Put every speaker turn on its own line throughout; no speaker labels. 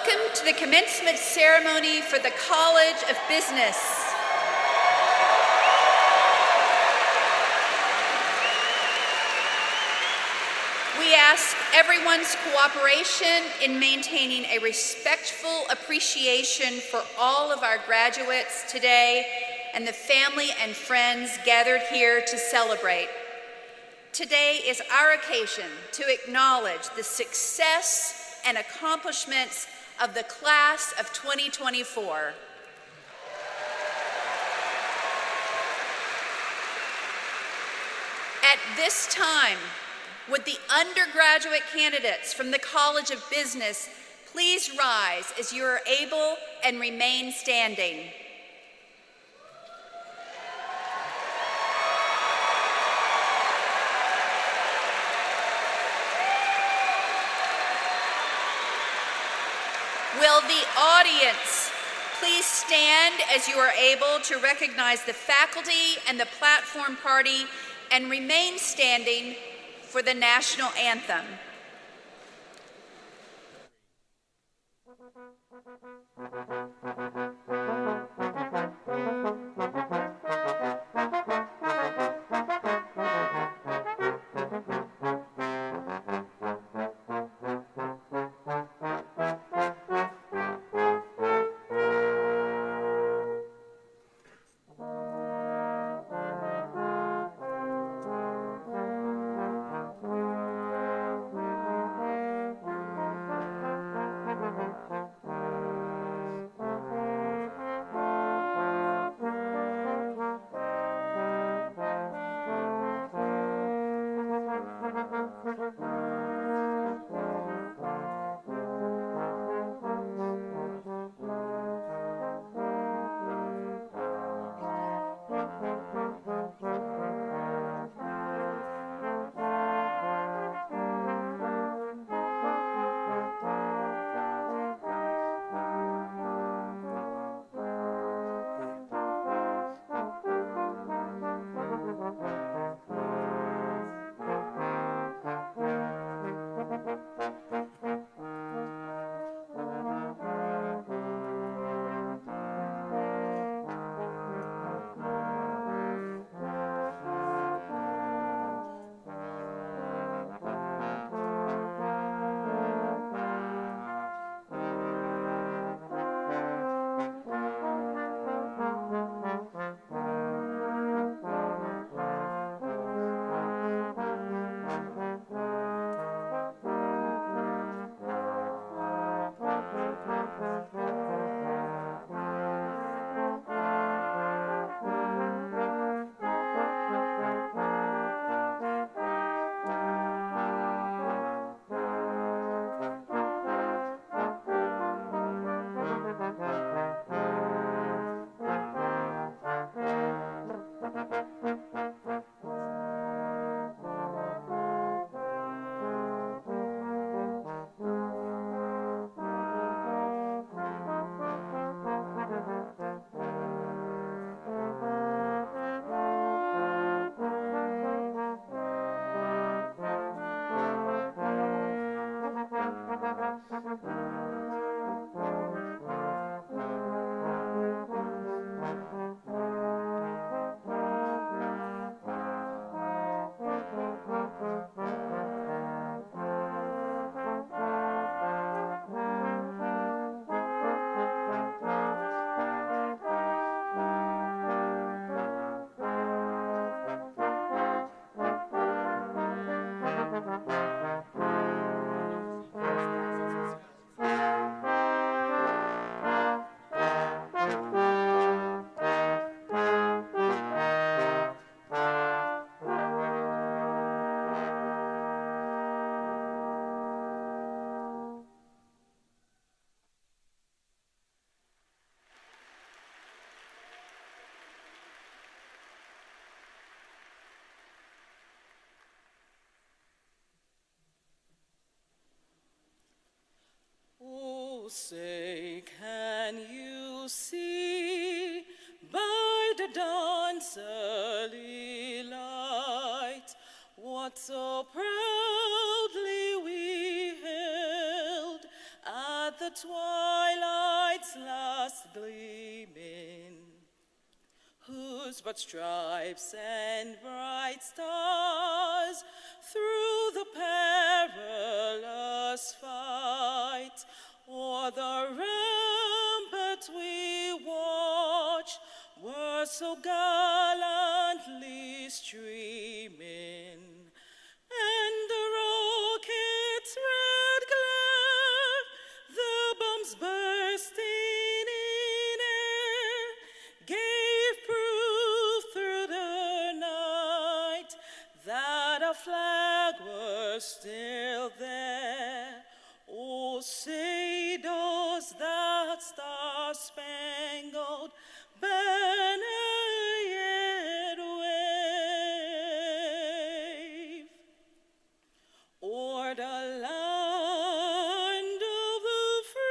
Welcome to the commencement ceremony for the College of Business. We ask everyone's cooperation in maintaining a respectful appreciation for all of our graduates today and the family and friends gathered here to celebrate. Today is our occasion to acknowledge the success and accomplishments of the class of 2024. At this time, would the undergraduate candidates from the College of Business please rise as you are able and remain standing. Will the audience please stand as you are able to recognize the faculty and the platform party and remain standing for the national anthem.
Say, can you see by the dawn's early light what so proudly we hailed at the twilight's last gleaming, whose but stripes and bright stars through the perilous fight o'er the rampart we watch were so gallantly streaming, and the rocket's red glare, the bombs bursting in air, gave proof through the night that our flag was still there. Oh, say does that star-spangled banner yet wave o'er the land of the free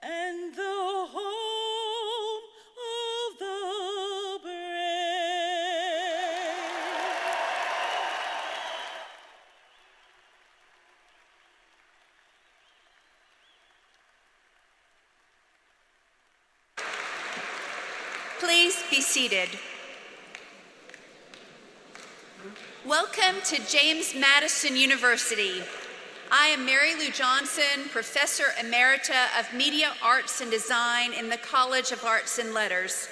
and the home of the brave?
Please be seated. Welcome to James Madison University. I am Mary Lou Johnson, Professor Emerita of Media Arts and Design in the College of Arts and Letters.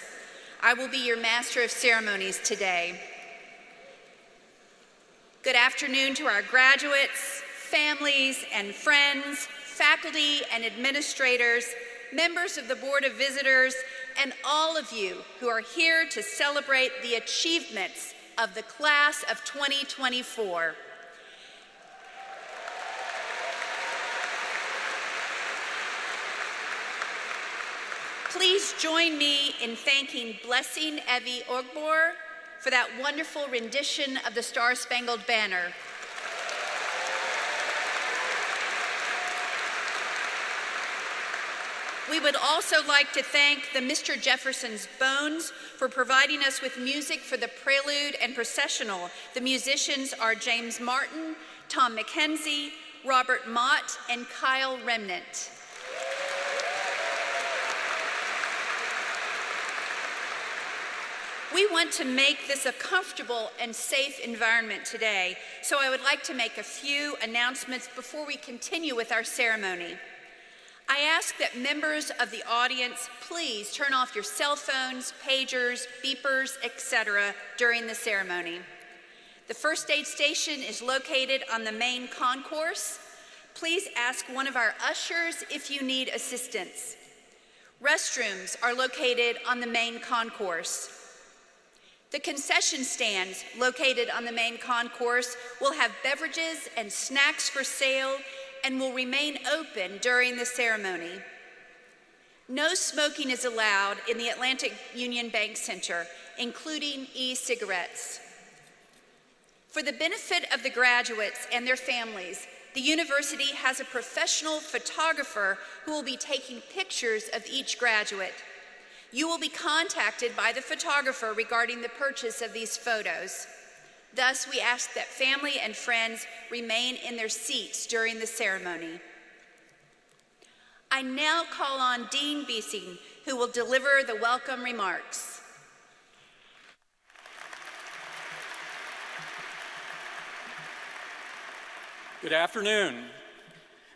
I will be your Master of Ceremonies today. Good afternoon to our graduates, families and friends, faculty and administrators, members of the Board of Visitors, and all of you who are here to celebrate the achievements of the class of 2024. Please join me in thanking Blessing Evie Ogbor for that wonderful rendition of the Star-Spangled Banner. We would also like to thank the Mr. Jefferson's Bones for providing us with music for the prelude and processional. The musicians are James Martin, Tom McKenzie, Robert Mott, and Kyle Remnant. We want to make this a comfortable and safe environment today, so I would like to make a few announcements before we continue with our ceremony. I ask that members of the audience please turn off your cell phones, pagers, beepers, etc. during the ceremony. The first aid station is located on the main concourse. Please ask one of our ushers if you need assistance. Restrooms are located on the main concourse. The concession stands located on the main concourse will have beverages and snacks for sale and will remain open during the ceremony. No smoking is allowed in the Atlantic Union Bank Center, including e-cigarettes. For the benefit of the graduates and their families, the university has a professional photographer who will be taking pictures of each graduate. You will be contacted by the photographer regarding the purchase of these photos. Thus, we ask that family and friends remain in their seats during the ceremony. I now call on Dean Biesing, who will deliver the welcome remarks.
Good afternoon.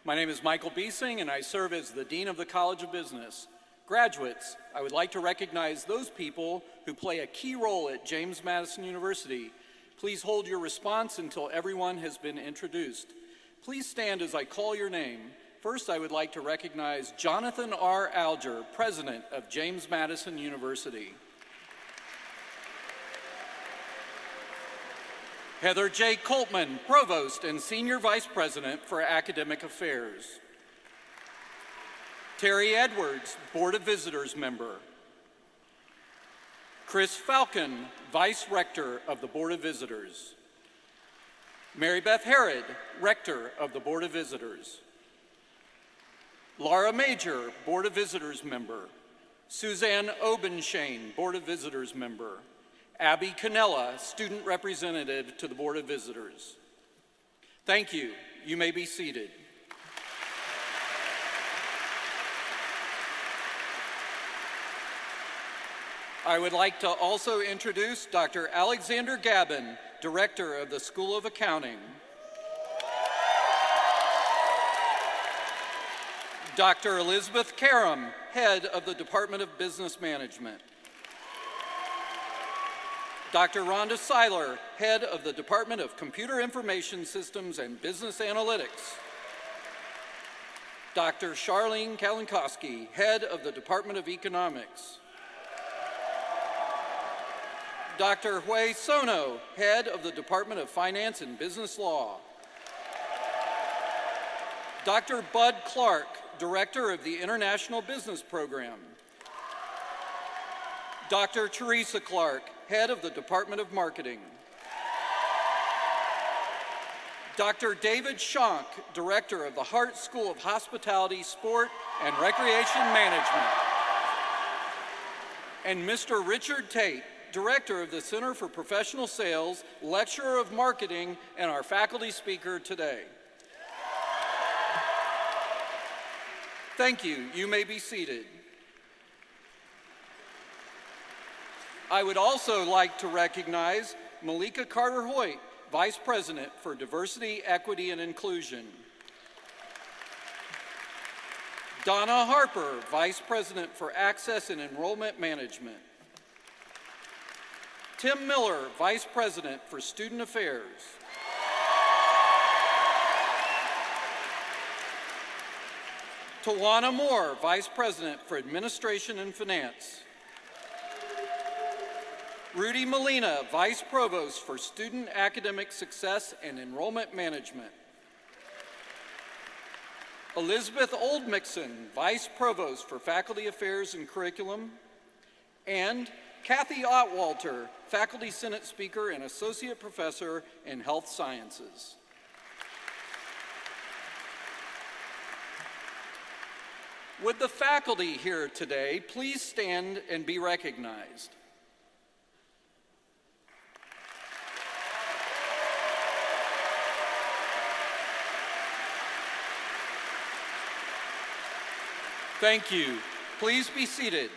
My name is Michael Biesing, and I serve as the Dean of the College of Business. Graduates, I would like to recognize those people who play a key role at James Madison University. Please hold your response until everyone has been introduced. Please stand as I call your name. First, I would like to recognize Jonathan R. Alger, President of James Madison University. Heather J. Coltman, Provost and Senior Vice President for Academic Affairs. Terry Edwards, Board of Visitors member. Chris Falcon, Vice Rector of the Board of Visitors. Mary Beth Herod, Rector of the Board of Visitors. Laura Major, Board of Visitors member. Suzanne Obenshane, Board of Visitors member. Abby Canella, Student Representative to the Board of Visitors. Thank you. You may be seated. I would like to also introduce Dr. Alexander Gabin, Director of the School of Accounting. Dr. Elizabeth Karam, Head of the Department of Business Management. Dr. Rhonda Seiler, Head of the Department of Computer Information Systems and Business Analytics. Dr. Charlene Kalinkowski, Head of the Department of Economics. Dr. Hui Sono, Head of the Department of Finance and Business Law. Dr. Bud Clark, Director of the International Business Program. Dr. Teresa Clark, Head of the Department of Marketing. Dr. David Schonk, Director of the Hart School of Hospitality, Sport, and Recreation Management. And Mr. Richard Tate, Director of the Center for Professional Sales, Lecturer of Marketing, and our faculty speaker today. Thank you. You may be seated. I would also like to recognize Malika Carter-Hoyt, Vice President for Diversity, Equity, and Inclusion. Donna Harper, Vice President for Access and Enrollment Management. Tim Miller, Vice President for Student Affairs. Tawana Moore, Vice President for Administration and Finance. Rudy Molina, Vice Provost for Student Academic Success and Enrollment Management. Elizabeth Oldmixon, Vice Provost for Faculty Affairs and Curriculum. And Kathy Ottwalter, Faculty Senate Speaker and Associate Professor in Health Sciences. Would the faculty here today please stand and be recognized? Thank you. Please be seated.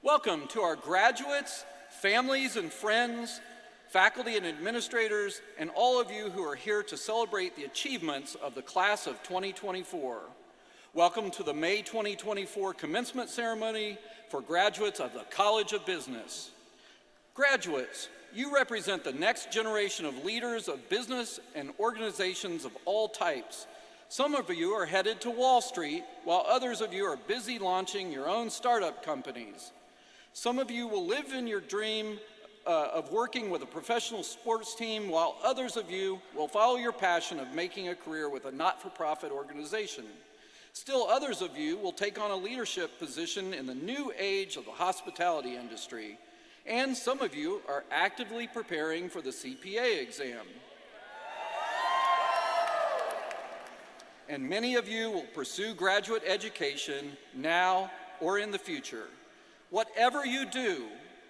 Welcome to our graduates, families and friends, faculty and administrators, and all of you who are here to celebrate the achievements of the class of 2024. Welcome to the May 2024 commencement ceremony for graduates of the College of Business. Graduates, you represent the next generation of leaders of business and organizations of all types. Some of you are headed to Wall Street, while others of you are busy launching your own startup companies. Some of you will live in your dream of working with a professional sports team, while others of you will follow your passion of making a career with a not-for-profit organization. Still others of you will take on a leadership position in the new age of the hospitality industry. And some of you are actively preparing for the CPA exam. And many of you will pursue graduate education now or in the future. Whatever you do,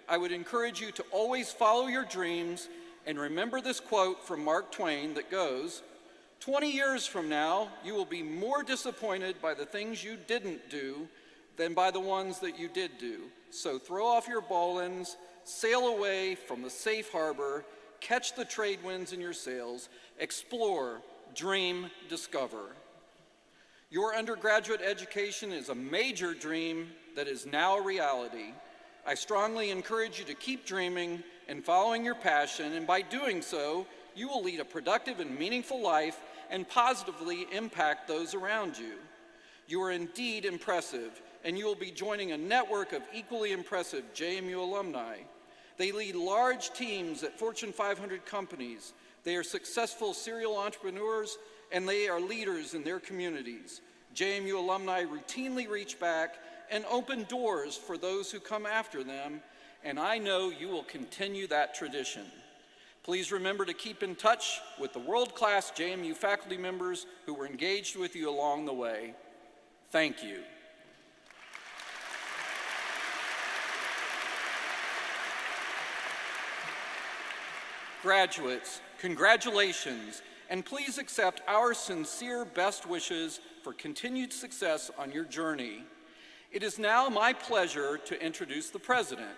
I would encourage you to always follow your dreams and remember this quote from Mark Twain that goes, 20 years from now, you will be more disappointed by the things you didn't do than by the ones that you did do. So throw off your bowlines, sail away from the safe harbor, catch the trade winds in your sails, explore, dream, discover. Your undergraduate education is a major dream that is now a reality. I strongly encourage you to keep dreaming and following your passion, and by doing so, you will lead a productive and meaningful life and positively impact those around you. You are indeed impressive, and you will be joining a network of equally impressive JMU alumni. They lead large teams at Fortune 500 companies. They are successful serial entrepreneurs, and they are leaders in their communities. JMU alumni routinely reach back and open doors for those who come after them, and I know you will continue that tradition. Please remember to keep in touch with the world-class JMU faculty members who were engaged with you along the way. Thank you. Graduates, congratulations, and please accept our sincere best wishes for continued success on your journey. It is now my pleasure to introduce the president.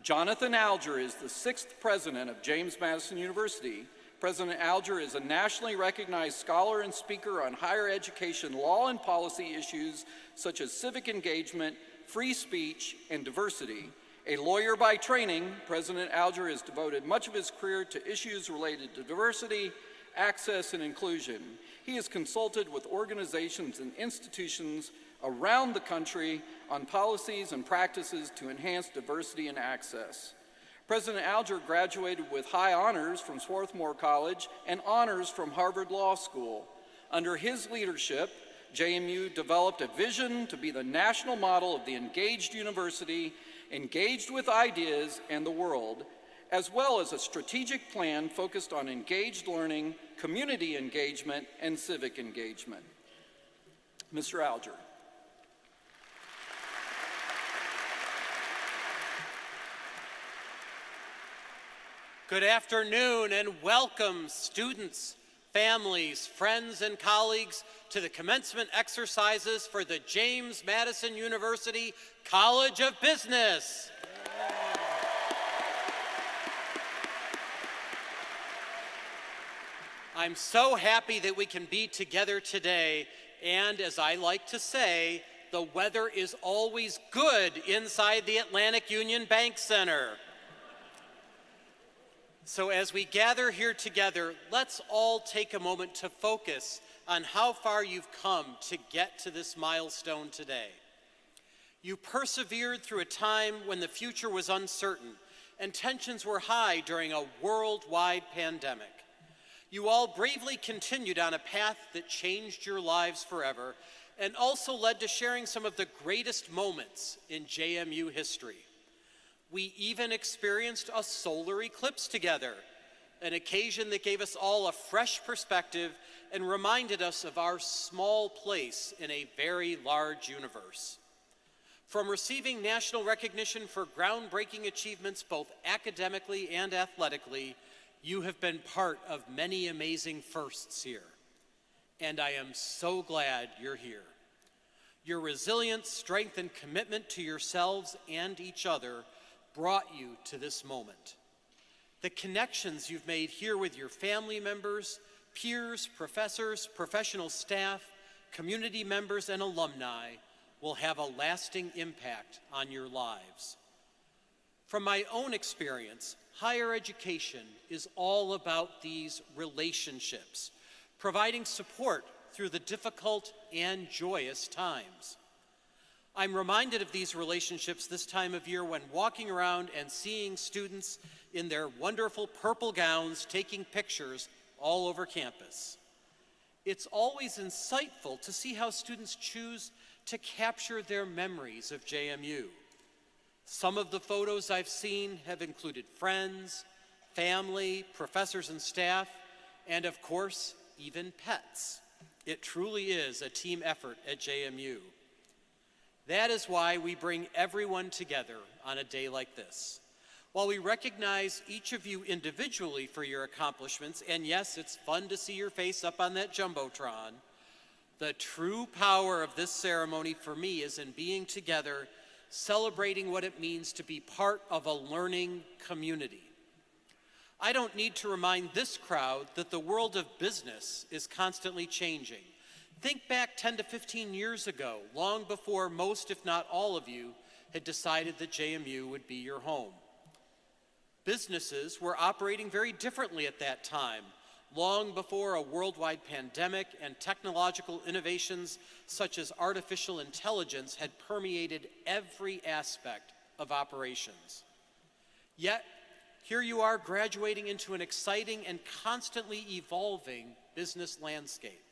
Jonathan Alger is the 6th president of James Madison University. President Alger is a nationally recognized scholar and speaker on higher education law and policy issues such as civic engagement, free speech, and diversity. A lawyer by training, President Alger has devoted much of his career to issues related to diversity, access, and inclusion. He has consulted with organizations and institutions around the country on policies and practices to enhance diversity and access. President Alger graduated with high honors from Swarthmore College and honors from Harvard Law School. Under his leadership, JMU developed a vision to be the national model of the engaged university, engaged with ideas and the world, as well as a strategic plan focused on engaged learning, community engagement, and civic engagement. Mr. Alger.
Good afternoon and welcome, students, families, friends, and colleagues to the commencement exercises for the James Madison University College of Business. I'm so happy that we can be together today, and as I like to say, the weather is always good inside the Atlantic Union Bank Center. So as we gather here together, let's all take a moment to focus on how far you've come to get to this milestone today. You persevered through a time when the future was uncertain and tensions were high during a worldwide pandemic. You all bravely continued on a path that changed your lives forever and also led to sharing some of the greatest moments in JMU history. We even experienced a solar eclipse together, an occasion that gave us all a fresh perspective and reminded us of our small place in a very large universe. From receiving national recognition for groundbreaking achievements both academically and athletically, you have been part of many amazing firsts here, and I am so glad you're here. Your resilience, strength, and commitment to yourselves and each other brought you to this moment. The connections you've made here with your family members, peers, professors, professional staff, community members, and alumni will have a lasting impact on your lives. From my own experience, higher education is all about these relationships, providing support through the difficult and joyous times. I'm reminded of these relationships this time of year when walking around and seeing students in their wonderful purple gowns taking pictures all over campus. It's always insightful to see how students choose to capture their memories of JMU. Some of the photos I've seen have included friends, family, professors and staff, and of course, even pets. It truly is a team effort at JMU. That is why we bring everyone together on a day like this. While we recognize each of you individually for your accomplishments, and yes, it's fun to see your face up on that Jumbotron, the true power of this ceremony for me is in being together, celebrating what it means to be part of a learning community. I don't need to remind this crowd that the world of business is constantly changing. Think back 10 to 15 years ago, long before most, if not all of you, had decided that JMU would be your home. Businesses were operating very differently at that time, long before a worldwide pandemic and technological innovations such as artificial intelligence had permeated every aspect of operations. Yet, here you are graduating into an exciting and constantly evolving business landscape.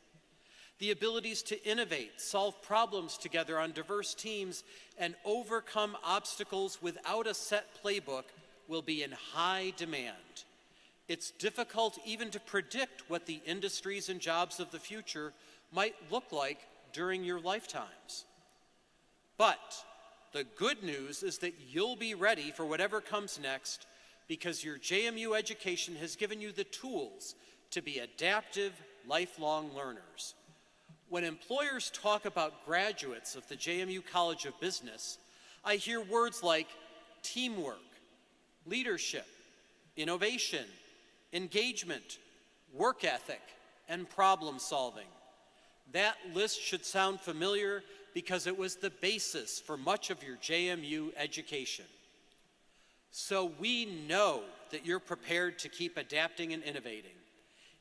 The abilities to innovate, solve problems together on diverse teams, and overcome obstacles without a set playbook will be in high demand. It's difficult even to predict what the industries and jobs of the future might look like during your lifetimes. But the good news is that you'll be ready for whatever comes next because your JMU education has given you the tools to be adaptive, lifelong learners. When employers talk about graduates of the JMU College of Business, I hear words like teamwork, leadership, innovation, engagement, work ethic, and problem solving. That list should sound familiar because it was the basis for much of your JMU education. So we know that you're prepared to keep adapting and innovating,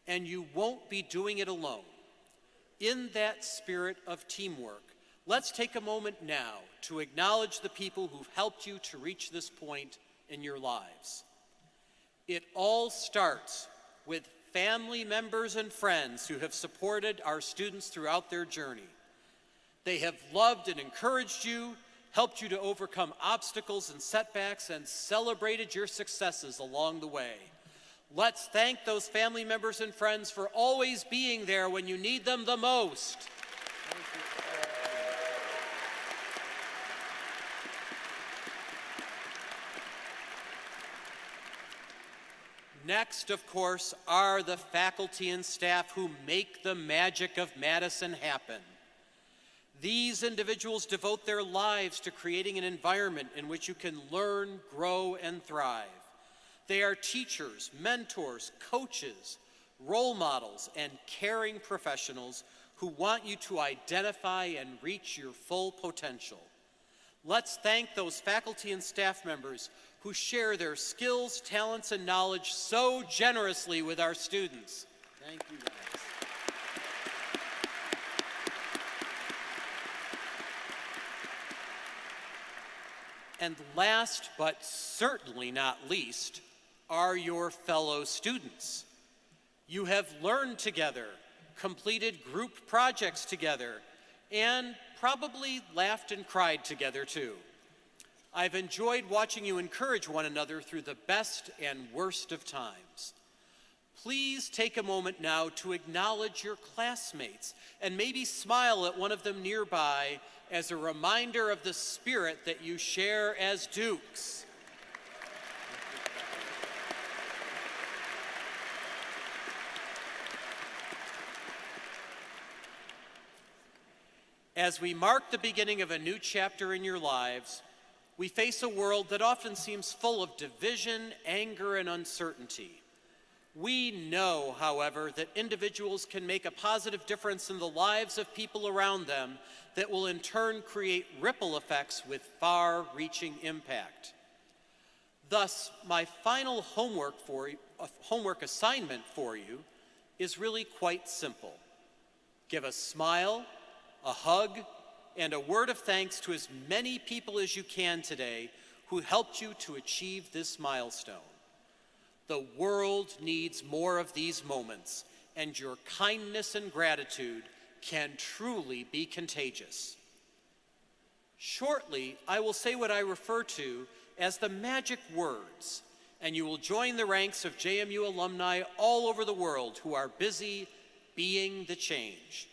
and you won't be doing it alone. In that spirit of teamwork, let's take a moment now to acknowledge the people who've helped you to reach this point in your lives. It all starts with family members and friends who have supported our students throughout their journey. They have loved and encouraged you, helped you to overcome obstacles and setbacks, and celebrated your successes along the way. Let's thank those family members and friends for always being there when you need them the most. Next, of course, are the faculty and staff who make the magic of Madison happen. These individuals devote their lives to creating an environment in which you can learn, grow, and thrive. They are teachers, mentors, coaches, role models, and caring professionals who want you to identify and reach your full potential. Let's thank those faculty and staff members who share their skills, talents, and knowledge so generously with our students. Thank you, guys. And last but certainly not least are your fellow students. You have learned together, completed group projects together, and probably laughed and cried together too. I've enjoyed watching you encourage one another through the best and worst of times. Please take a moment now to acknowledge your classmates and maybe smile at one of them nearby as a reminder of the spirit that you share as Dukes. As we mark the beginning of a new chapter in your lives, we face a world that often seems full of division, anger, and uncertainty. We know, however, that individuals can make a positive difference in the lives of people around them that will in turn create ripple effects with far-reaching impact. Thus, my final homework assignment for you is really quite simple. Give a smile, a hug, and a word of thanks to as many people as you can today who helped you to achieve this milestone. The world needs more of these moments, and your kindness and gratitude can truly be contagious. Shortly, I will say what I refer to as the magic words, and you will join the ranks of JMU alumni all over the world who are busy being the change.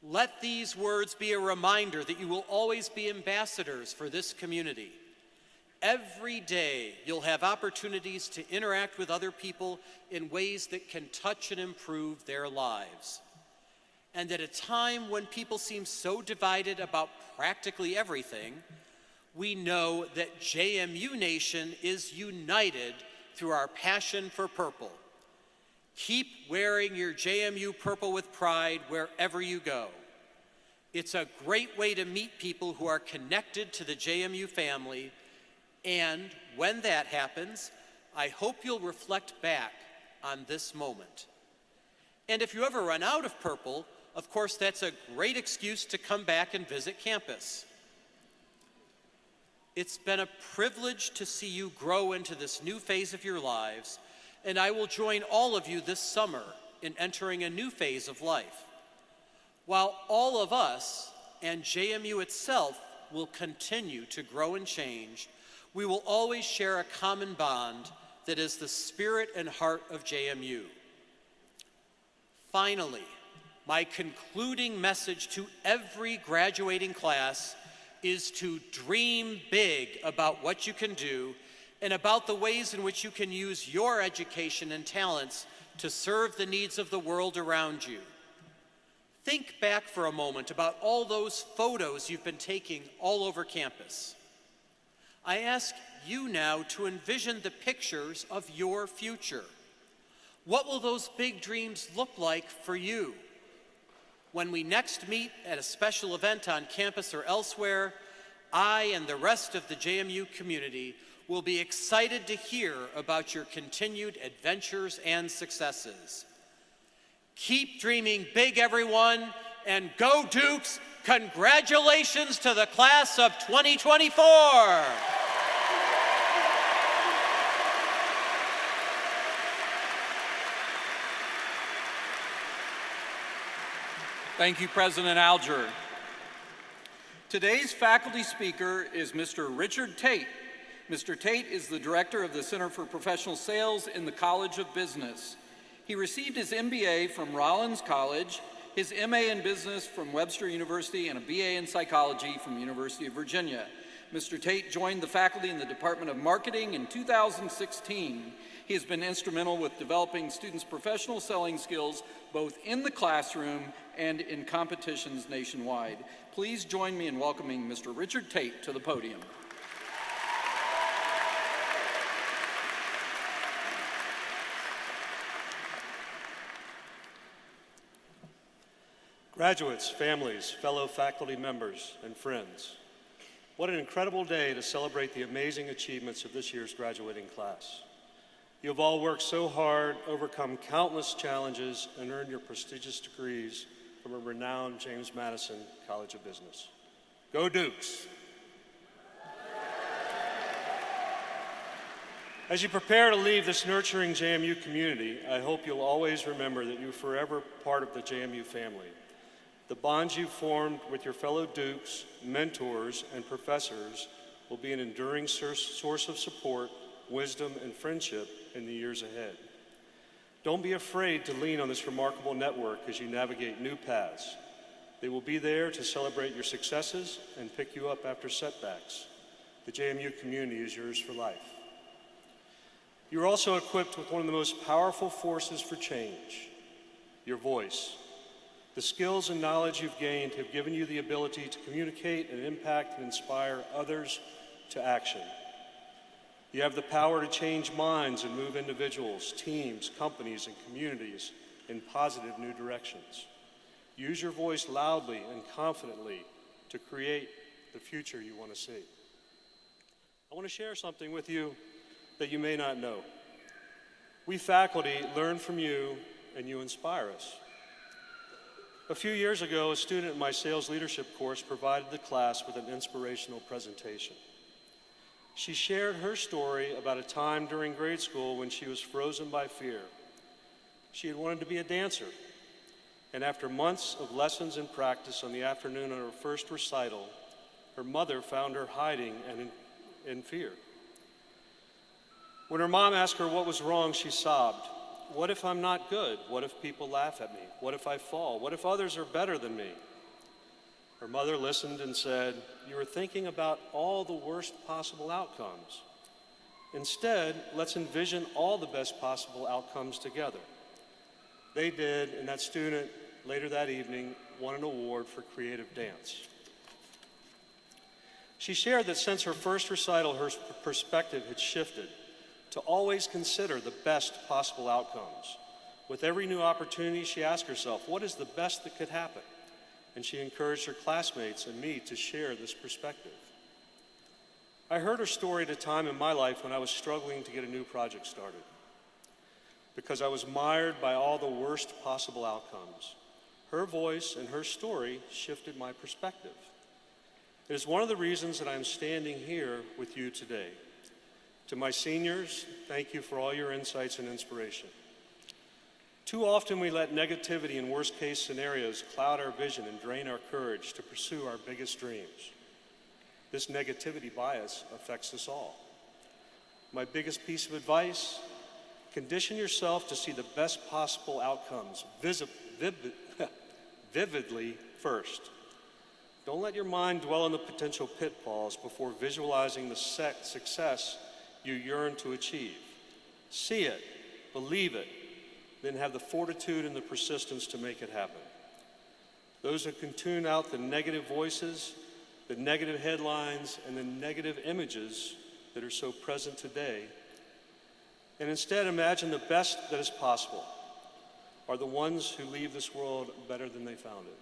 Let these words be a reminder that you will always be ambassadors for this community. Every day, you'll have opportunities to interact with other people in ways that can touch and improve their lives. And at a time when people seem so divided about practically everything, we know that JMU Nation is united through our passion for purple. Keep wearing your JMU purple with pride wherever you go. It's a great way to meet people who are connected to the JMU family, and when that happens, I hope you'll reflect back on this moment. And if you ever run out of purple, of course, that's a great excuse to come back and visit campus. It's been a privilege to see you grow into this new phase of your lives, and I will join all of you this summer in entering a new phase of life. While all of us and JMU itself will continue to grow and change, we will always share a common bond that is the spirit and heart of JMU. Finally, my concluding message to every graduating class is to dream big about what you can do and about the ways in which you can use your education and talents to serve the needs of the world around you. Think back for a moment about all those photos you've been taking all over campus. I ask you now to envision the pictures of your future. What will those big dreams look like for you? When we next meet at a special event on campus or elsewhere, I and the rest of the JMU community will be excited to hear about your continued adventures and successes. Keep dreaming big, everyone, and go Dukes! Congratulations to the class of 2024!
Thank you, President Alger. Today's faculty speaker is Mr. Richard Tate. Mr. Tate is the director of the Center for Professional Sales in the College of Business. He received his MBA from Rollins College, his MA in Business from Webster University, and a BA in Psychology from the University of Virginia. Mr. Tate joined the faculty in the Department of Marketing in 2016. He has been instrumental with developing students' professional selling skills both in the classroom and in competitions nationwide. Please join me in welcoming Mr. Richard Tate to the podium.
Graduates, families, fellow faculty members, and friends, what an incredible day to celebrate the amazing achievements of this year's graduating class. You have all worked so hard, overcome countless challenges, and earned your prestigious degrees from a renowned James Madison College of Business. Go Dukes! As you prepare to leave this nurturing JMU community, I hope you'll always remember that you're forever part of the JMU family. The bonds you've formed with your fellow Dukes, mentors, and professors will be an enduring source of support, wisdom, and friendship in the years ahead. Don't be afraid to lean on this remarkable network as you navigate new paths. They will be there to celebrate your successes and pick you up after setbacks. The JMU community is yours for life. You're also equipped with one of the most powerful forces for change, your voice. The skills and knowledge you've gained have given you the ability to communicate and impact and inspire others to action. You have the power to change minds and move individuals, teams, companies, and communities in positive new directions. Use your voice loudly and confidently to create the future you want to see. I want to share something with you that you may not know. We faculty learn from you and you inspire us. A few years ago, a student in my sales leadership course provided the class with an inspirational presentation. She shared her story about a time during grade school when she was frozen by fear. She had wanted to be a dancer, and after months of lessons and practice on the afternoon of her first recital, her mother found her hiding and in fear. When her mom asked her what was wrong, she sobbed. What if I'm not good? What if people laugh at me? What if I fall? What if others are better than me? Her mother listened and said, you are thinking about all the worst possible outcomes. Instead, let's envision all the best possible outcomes together. They did, and that student, later that evening, won an award for creative dance. She shared that since her first recital, her perspective had shifted to always consider the best possible outcomes. With every new opportunity, she asked herself, what is the best that could happen? And she encouraged her classmates and me to share this perspective. I heard her story at a time in my life when I was struggling to get a new project started because I was mired by all the worst possible outcomes. Her voice and her story shifted my perspective. It is one of the reasons that I'm standing here with you today. To my seniors, thank you for all your insights and inspiration. Too often we let negativity and worst-case scenarios cloud our vision and drain our courage to pursue our biggest dreams. This negativity bias affects us all. My biggest piece of advice, condition yourself to see the best possible outcomes vividly first. Don't let your mind dwell on the potential pitfalls before visualizing the success you yearn to achieve. See it, believe it, then have the fortitude and the persistence to make it happen. Those who can tune out the negative voices, the negative headlines, and the negative images that are so present today, and instead imagine the best that is possible, are the ones who leave this world better than they found it.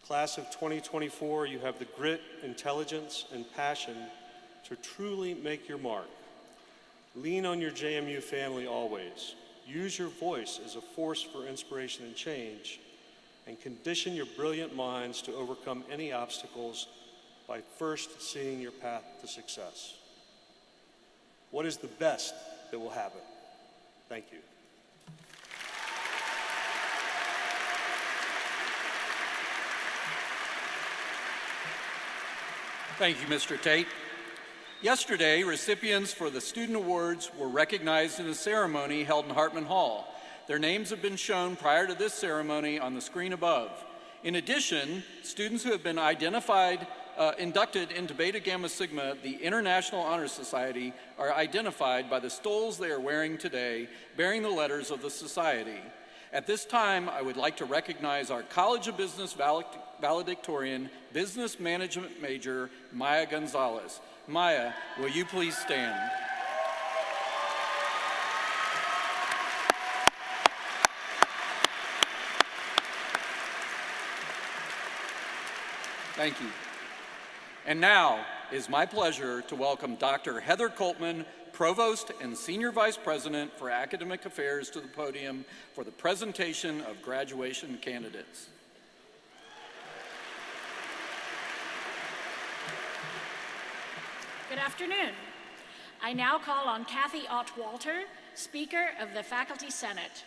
Class of 2024, you have the grit, intelligence, and passion to truly make your mark. Lean on your JMU family always. Use your voice as a force for inspiration and change, and condition your brilliant minds to overcome any obstacles by first seeing your path to success. What is the best that will happen? Thank you.
Thank you, Mr. Tate. Yesterday, recipients for the Student Awards were recognized in a ceremony held in Hartman Hall. Their names have been shown prior to this ceremony on the screen above. In addition, students who have been inducted into Beta Gamma Sigma, the International Honor Society, are identified by the stoles they are wearing today, bearing the letters of the society. At this time, I would like to recognize our College of Business valedictorian, business management major, Maya Gonzalez. Maya, will you please stand? Thank you. And now, it is my pleasure to welcome Dr. Heather Coltman, Provost and Senior Vice President for Academic Affairs, to the podium for the presentation of graduation candidates.
Good afternoon. I now call on Kathy Ott-Walter, Speaker of the Faculty Senate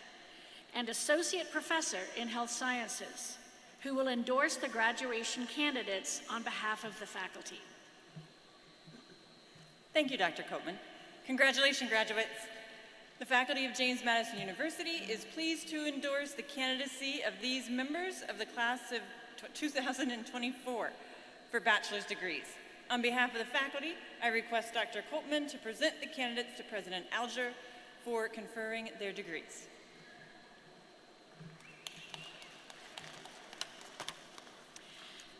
and Associate Professor in Health Sciences, who will endorse the graduation candidates on behalf of the faculty.
Thank you, Dr. Copeman. Congratulations, graduates. The faculty of James Madison University is pleased to endorse the candidacy of these members of the class of 2024 for bachelor's degrees. On behalf of the faculty, I request Dr. Copeman to present the candidates to President Alger for conferring their degrees.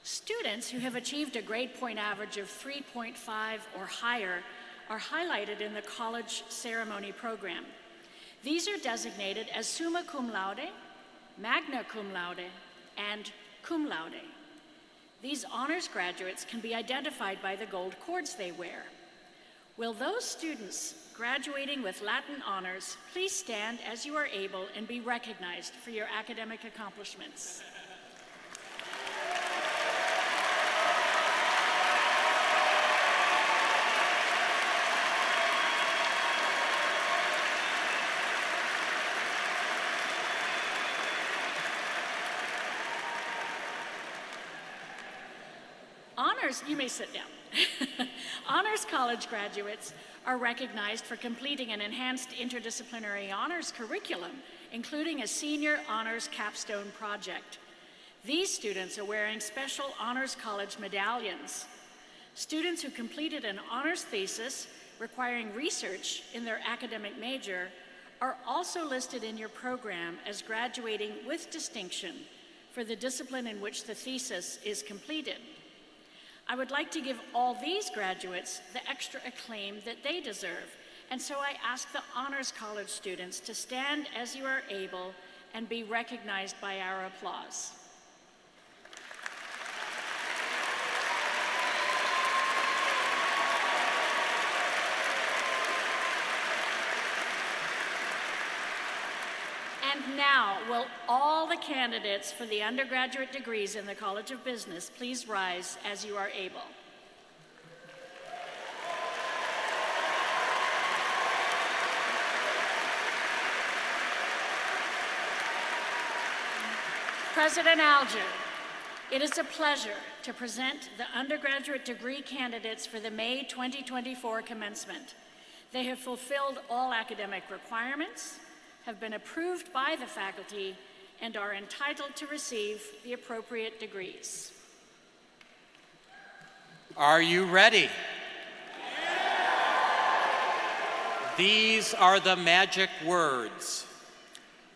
Students who have achieved a grade point average of 3.5 or higher are highlighted in the college ceremony program. These are designated as summa cum laude, magna cum laude, and cum laude. These honors graduates can be identified by the gold cords they wear. Will those students graduating with Latin honors please stand as you are able and be recognized for your academic accomplishments? You may sit down. Honors College graduates are recognized for completing an enhanced interdisciplinary honors curriculum, including a senior honors capstone project. These students are wearing special Honors College medallions. Students who completed an honors thesis requiring research in their academic major are also listed in your program as graduating with distinction for the discipline in which the thesis is completed. I would like to give all these graduates the extra acclaim that they deserve, and so I ask the Honors College students to stand as you are able and be recognized by our applause. And now, will all the candidates for the undergraduate degrees in the College of Business please rise as you are able. President Alger, it is a pleasure to present the undergraduate degree candidates for the May 2024 commencement. They have fulfilled all academic requirements, have been approved by the faculty, and are entitled to receive the appropriate degrees.
Are you ready? These are the magic words.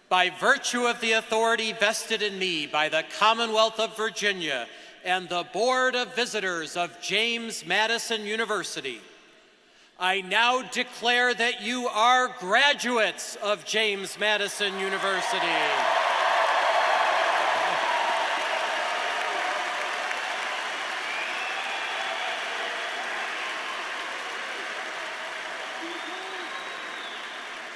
By virtue of the authority vested in me by the Commonwealth of Virginia and the Board of Visitors of James Madison University, I now declare that you are graduates of James Madison University.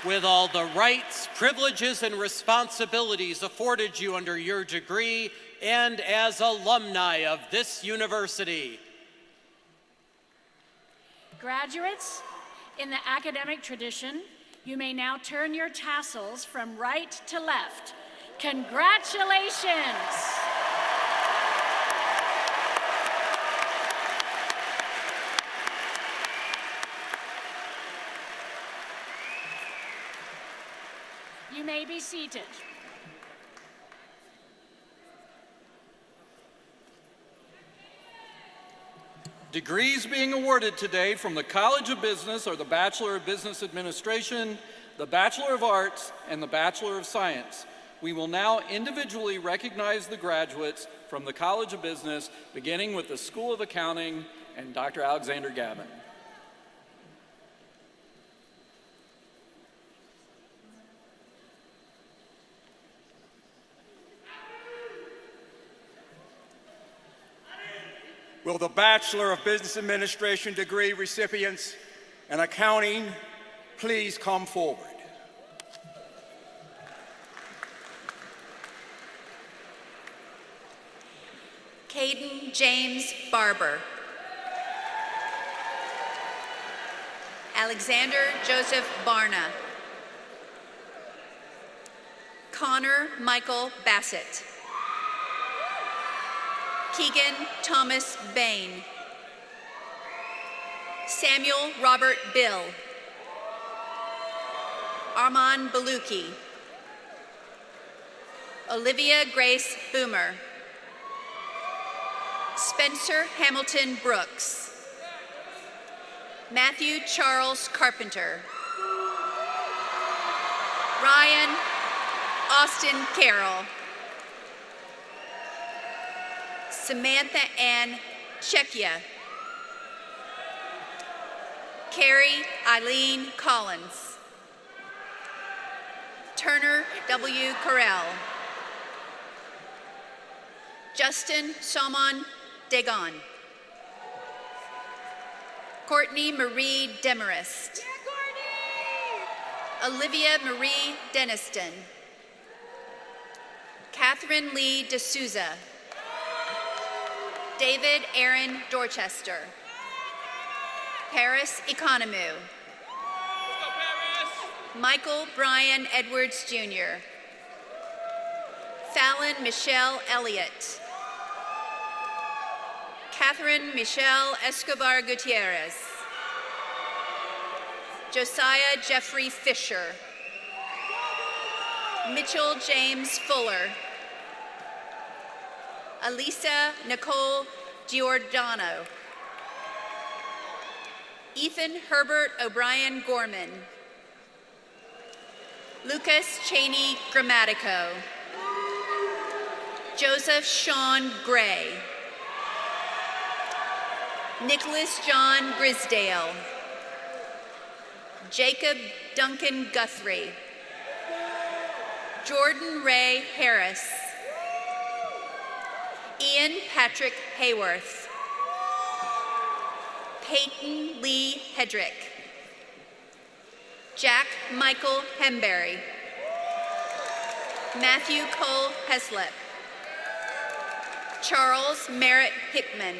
With all the rights, privileges, and responsibilities afforded you under your degree and as alumni of this university.
Graduates, in the academic tradition, you may now turn your tassels from right to left. Congratulations! You may be seated.
Degrees being awarded today from the College of Business are the Bachelor of Business Administration, the Bachelor of Arts, and the Bachelor of Science. We will now individually recognize the graduates from the College of Business, beginning with the School of Accounting and Dr. Alexander Gavin.
Will the Bachelor of Business Administration degree recipients and accounting please come forward?
Caden James Barber. Alexander Joseph Barna. Connor Michael Bassett. Keegan Thomas Bain. Samuel Robert Bill. Armand Baluki. Olivia Grace Boomer. Spencer Hamilton Brooks. Matthew Charles Carpenter. Ryan Austin Carroll. Samantha Ann Chekia. Carrie Eileen Collins. Turner W. Carell. Justin Salmon Dagon. Courtney Marie Demarest. Olivia Marie Deniston. Catherine Lee D'Souza. David Aaron Dorchester. Paris Economou. Michael Brian Edwards Jr. Fallon Michelle Elliott. Catherine Michelle Escobar Gutierrez. Josiah Jeffrey Fisher. Mitchell James Fuller. Elisa Nicole Giordano. Ethan Herbert O'Brien Gorman. Lucas Cheney Grammatico. Joseph Sean Gray. Nicholas John Grisdale. Jacob Duncan Guthrie. Jordan Ray Harris. Ian Patrick Hayworth. Peyton Lee Hedrick. Jack Michael Hemberry. Matthew Cole Heslip. Charles Merritt Hickman.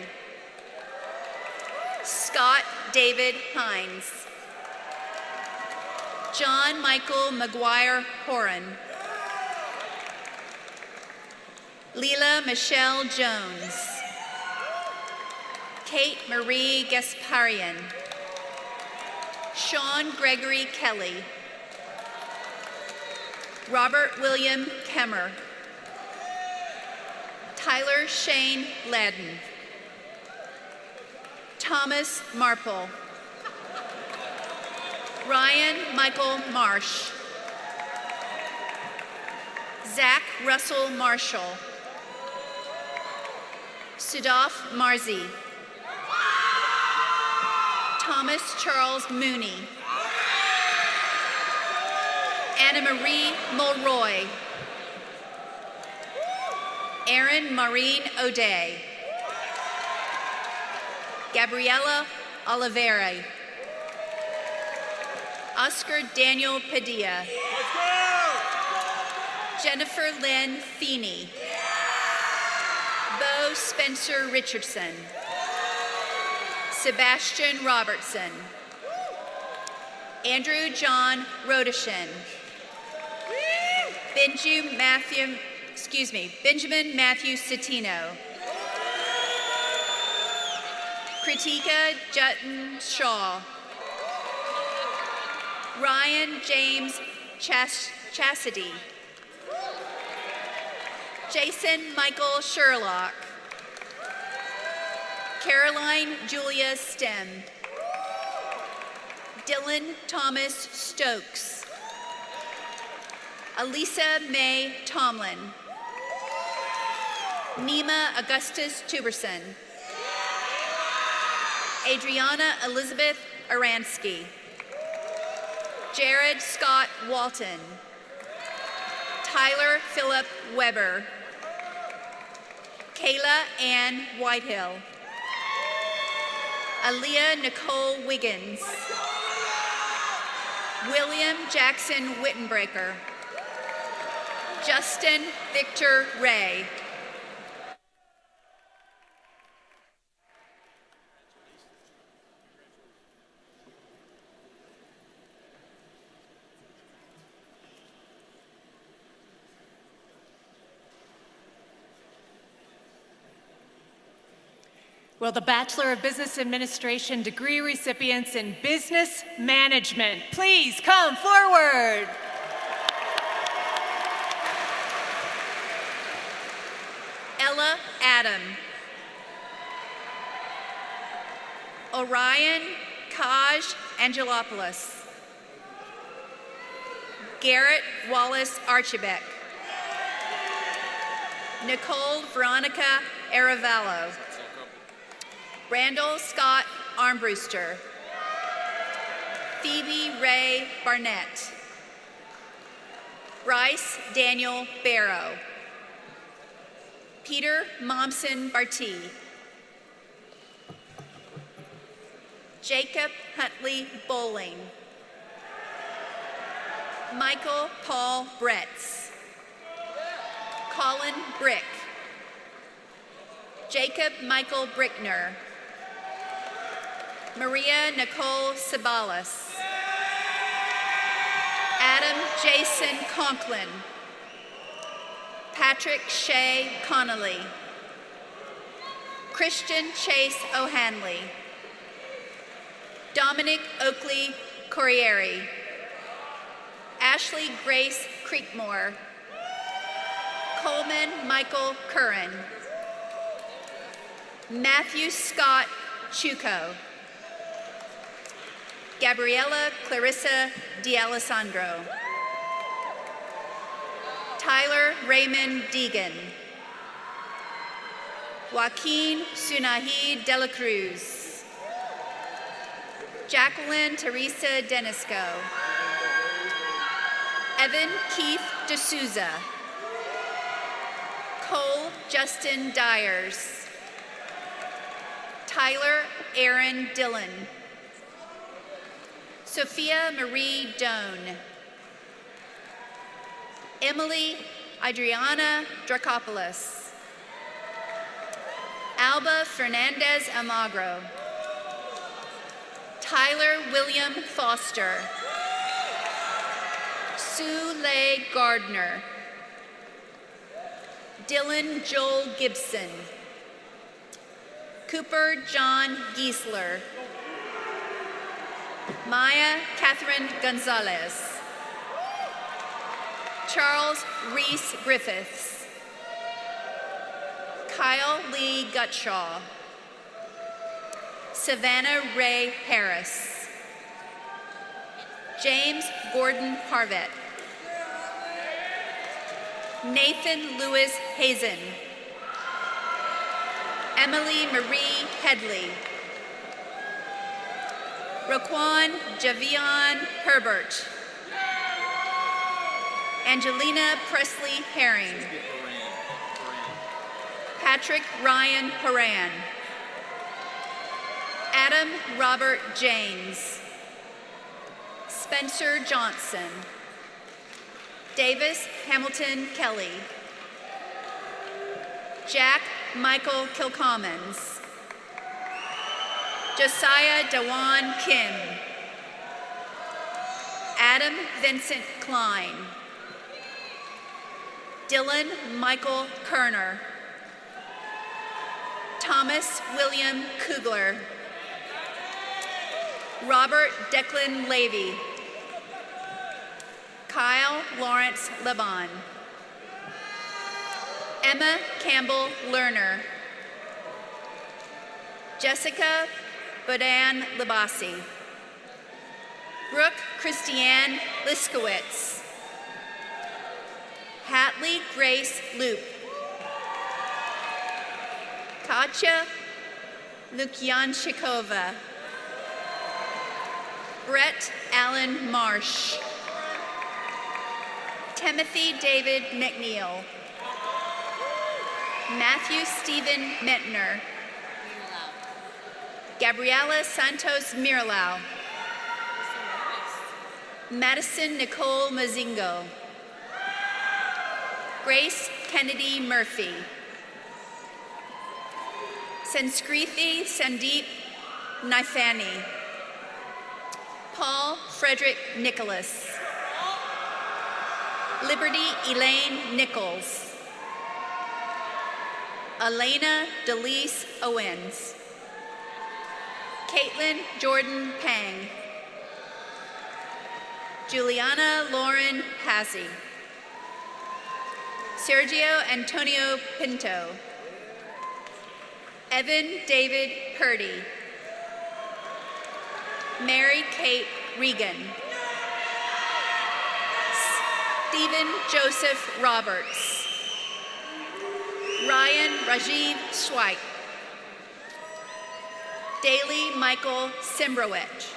Scott David Hines. John Michael McGuire Horan. Leela Michelle Jones. Kate Marie Gasparian. Sean Gregory Kelly. Robert William Kemmer. Tyler Shane Ladden. Thomas Marple. Ryan Michael Marsh. Zach Russell Marshall. Sudaf Marzi. Thomas Charles Mooney. Anna Marie Mulroy. Erin Maureen O'Day. Gabriela Oliveira. Oscar Daniel Padilla. Jennifer Lynn Feeney. Bo Spencer Richardson. Sebastian Robertson. Andrew John Rodishin. Benjamin Matthew Citino. Kritika Jutton Shaw. Ryan James Chastity. Jason Michael Sherlock. Caroline Julia Stem. Dylan Thomas Stokes. Elisa May Tomlin. Nima Augustus Tuberson. Adriana Elizabeth Aransky. Jared Scott Walton. Tyler Philip Weber. Kayla Ann Whitehill. Aaliyah Nicole Wiggins. William Jackson Wittenbreaker. Justin Victor Ray.
Will the Bachelor of Business Administration degree recipients in Business Management please come forward?
Ella Adam. Orion Kaj Angelopoulos. Garrett Wallace Archibek. Nicole Veronica Aravallo. Randall Scott Armbruster. Phoebe Ray Barnett. Bryce Daniel Barrow. Peter Momsen Barty. Jacob Huntley Bowling. Michael Paul Bretz. Colin Brick. Jacob Michael Brickner. Maria Nicole Sabalas. Adam Jason Conklin. Patrick Shea Connolly. Christian Chase O'Hanley. Dominic Oakley Corrieri. Ashley Grace Creekmore. Coleman Michael Curran. Matthew Scott Chuco. Gabriela Clarissa D'Alessandro. Tyler Raymond Deegan. Joaquin Sunahi de la Cruz. Jacqueline Teresa Denisco. Evan Keith D'Souza. Cole Justin Dyers. Tyler Aaron Dillon. Sophia Marie Doan. Emily Adriana Dracopoulos. Alba Fernandez Almagro. Tyler William Foster. Sue Leigh Gardner. Dylan Joel Gibson. Cooper John Giesler. Maya Catherine Gonzalez. Charles Reese Griffiths. Kyle Lee Gutshaw. Savannah Ray Harris. James Gordon Harvett. Nathan Lewis Hazen. Emily Marie Headley. Raquan Javion Herbert. Angelina Presley Herring. Patrick Ryan Horan. Adam Robert James. Spencer Johnson. Davis Hamilton Kelly. Jack Michael Kilcommons. Josiah Dewan Kim. Adam Vincent Klein. Dylan Michael Kerner. Thomas William Kugler. Robert Declan Levy. Kyle Lawrence Lebon. Emma Campbell Lerner. Jessica Bodan Labasi. Brooke Christiane Liskowitz. Hatley Grace Loop. Katya Lukyanchikova. Brett Allen Marsh. Timothy David McNeil. Matthew Stephen Mentner. Gabriela Santos Mirlau. Madison Nicole Mazingo. Grace Kennedy Murphy. Sanskrithi Sandeep Naifani. Paul Frederick Nicholas. Liberty Elaine Nichols. Elena Delise Owens. Caitlin Jordan Pang. Juliana Lauren Passy. Sergio Antonio Pinto. Evan David Purdy. Mary Kate Regan. Stephen Joseph Roberts. Ryan Rajiv Schweik. Daley Michael Simbrowich.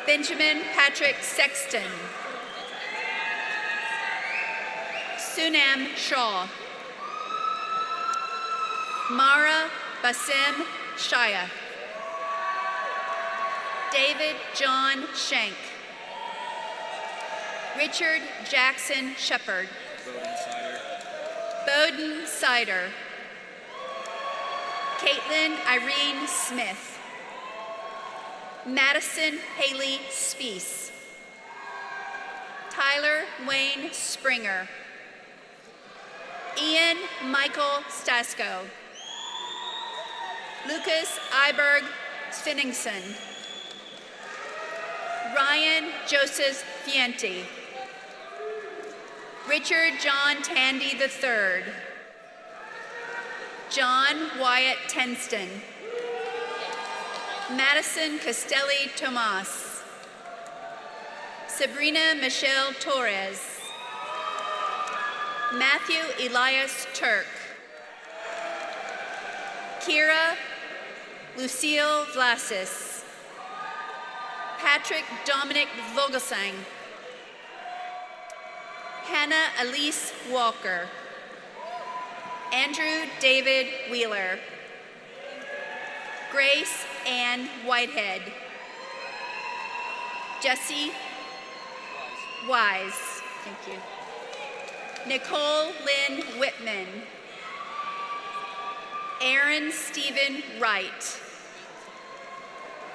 Benjamin Patrick Sexton. Sunam Shaw. Mara Basim Shaya. David John Shank. Richard Jackson Shepard. Bowden Sider. Caitlin Irene Smith. Madison Haley Spees. Tyler Wayne Springer. Ian Michael Stasko. Lucas Iberg Svenningsson. Ryan Joseph Fienti. Richard John Tandy III. John Wyatt Tenston. Madison Castelli Tomas. Sabrina Michelle Torres. Matthew Elias Turk. Kira Lucille Vlasis. Patrick Dominic Vogelsang. Hannah Elise Walker. Andrew David Wheeler. Grace Ann Whitehead. Jesse Wise. Thank you. Nicole Lynn Whitman. Aaron Stephen Wright.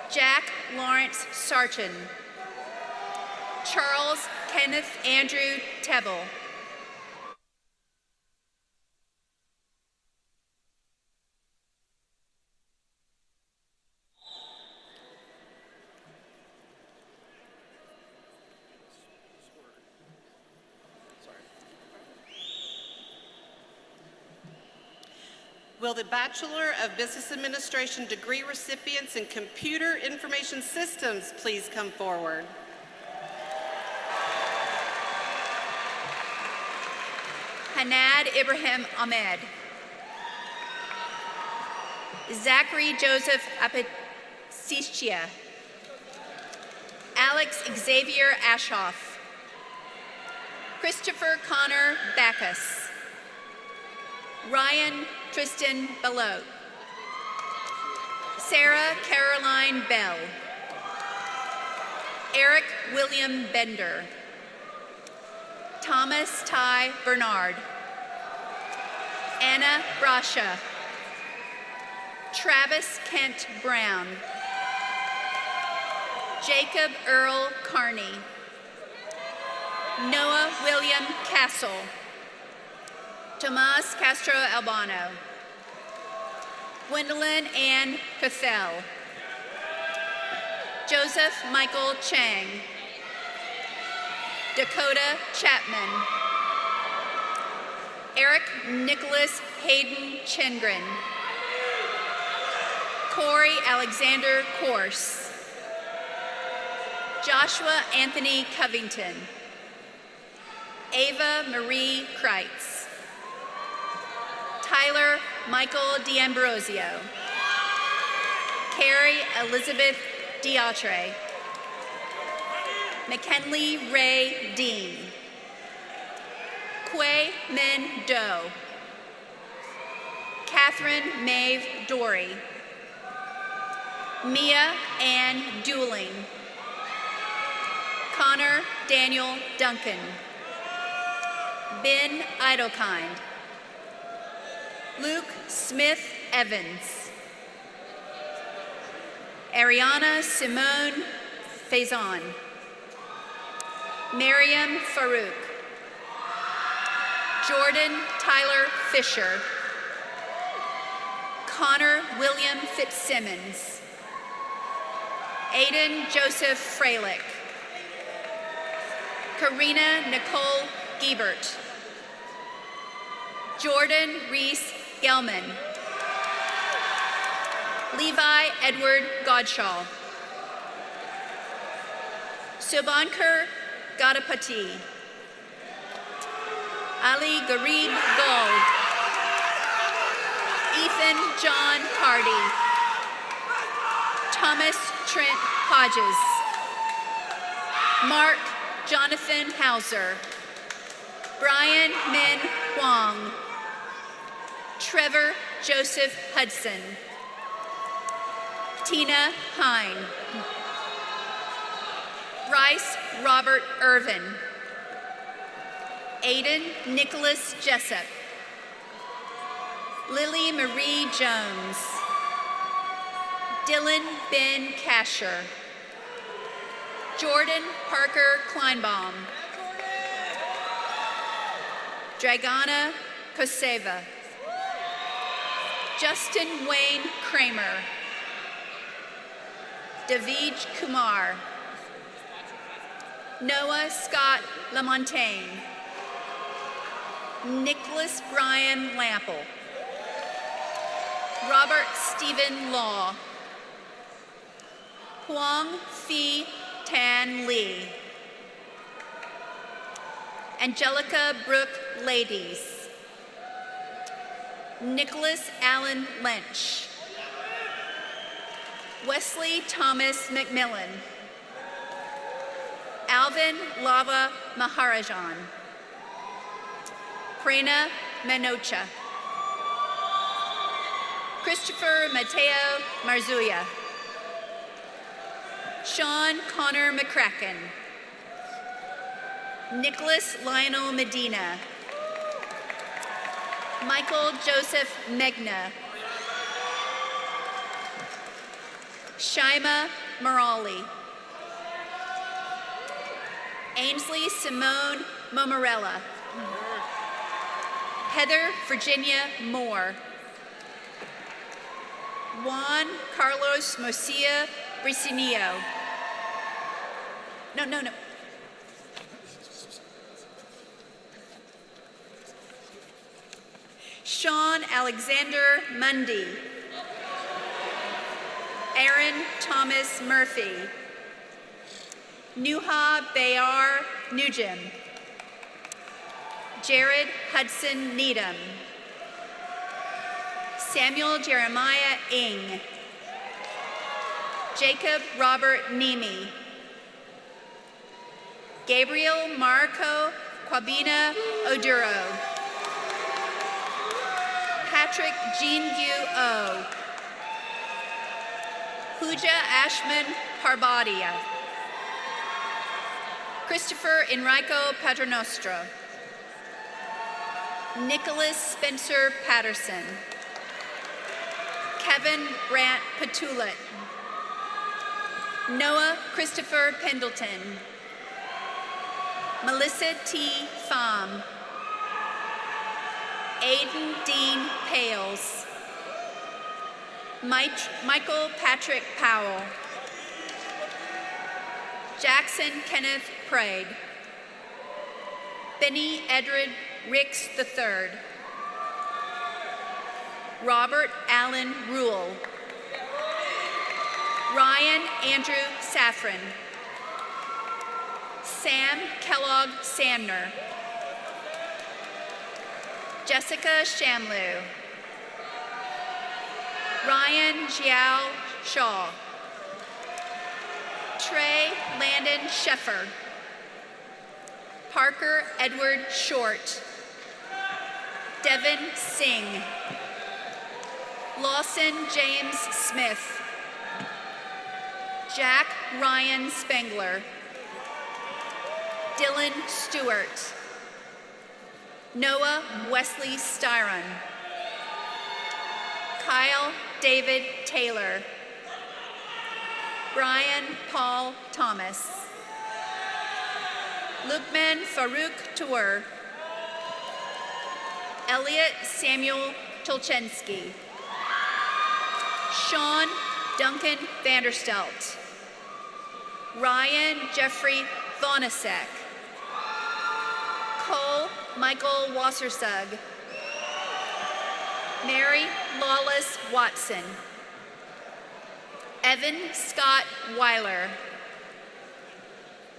Jack Lawrence Sarchin. Charles Kenneth Andrew Tebble.
Will the Bachelor of Business Administration degree recipients in Computer Information Systems please come forward?
Hanad Ibrahim Ahmed. Zachary Joseph Apetisichia. Alex Xavier Ashoff. Christopher Connor Backus. Ryan Tristan Belote. Sarah Caroline Bell. Eric William Bender. Thomas Ty Bernard. Anna Brasha. Travis Kent Brown. Jacob Earl Carney. Noah William Castle. Tomas Castro Albano. Gwendolyn Ann Cathell. Joseph Michael Chang. Dakota Chapman. Eric Nicholas Hayden Chengren. Corey Alexander Corse. Joshua Anthony Covington. Ava Marie Kreitz. Tyler Michael D'Ambrosio. Carrie Elizabeth Diatre. McKinley Ray Dean. Quay Min Do. Catherine Maeve Dory. Mia Ann Dooling. Connor Daniel Duncan. Ben Idlekind. Luke Smith Evans. Ariana Simone Faison. Miriam Farouk. Jordan Tyler Fisher. Connor William Fitzsimmons. Aiden Joseph Freilich. Karina Nicole Giebert. Jordan Reese Gelman. Levi Edward Godshaw. Subankar Gadapati. Ali Garib Gul. Ethan John Hardy. Thomas Trent Hodges. Mark Jonathan Hauser. Brian Min Huang. Trevor Joseph Hudson. Tina Hine. Bryce Robert Irvin. Aiden Nicholas Jessup. Lily Marie Jones. Dylan Ben Kasher. Jordan Parker Kleinbaum. Dragana Koseva. Justin Wayne Kramer. David Kumar. Noah Scott Lamontagne. Nicholas Brian Lample. Robert Stephen Law. Huang Phi Tan Lee. Angelica Brooke Ladies. Nicholas Allen Lynch. Wesley Thomas McMillan. Alvin Lava Maharajan. Prerna Manocha. Christopher Mateo Marzuya. Sean Connor McCracken. Nicholas Lionel Medina. Michael Joseph Megna. Shaima Morali. Ainsley Simone Momorella. Heather Virginia Moore. Juan Carlos Mosia Bricinio. No. Sean Alexander Mundy. Aaron Thomas Murphy. Nuha Bayar Nugem. Jared Hudson Needham. Samuel Jeremiah Ing. Jacob Robert Nemi. Gabriel Marco Kwabina Oduro. Patrick Jean-Yu O. Pooja Ashman Parbadia. Christopher Enrico Paternostra. Nicholas Spencer Patterson. Kevin Brant Patulet. Noah Christopher Pendleton. Melissa T. Pham. Aiden Dean Pales. Michael Patrick Powell. Jackson Kenneth Prague. Benny Edred Ricks III. Robert Allen Rule. Ryan Andrew Safran. Sam Kellogg Sandner. Jessica Shamlu. Ryan Jiao Shaw. Trey Landon Sheffer. Parker Edward Short. Devin Singh. Lawson James Smith. Jack Ryan Spengler. Dylan Stewart. Noah Wesley Styron. Kyle David Taylor. Brian Paul Thomas. Lukman Farouk Tour. Elliot Samuel Tolchensky. Sean Duncan Vanderstelt. Ryan Jeffrey Vonasek. Cole Michael Wassersug. Mary Lawless Watson. Evan Scott Weiler.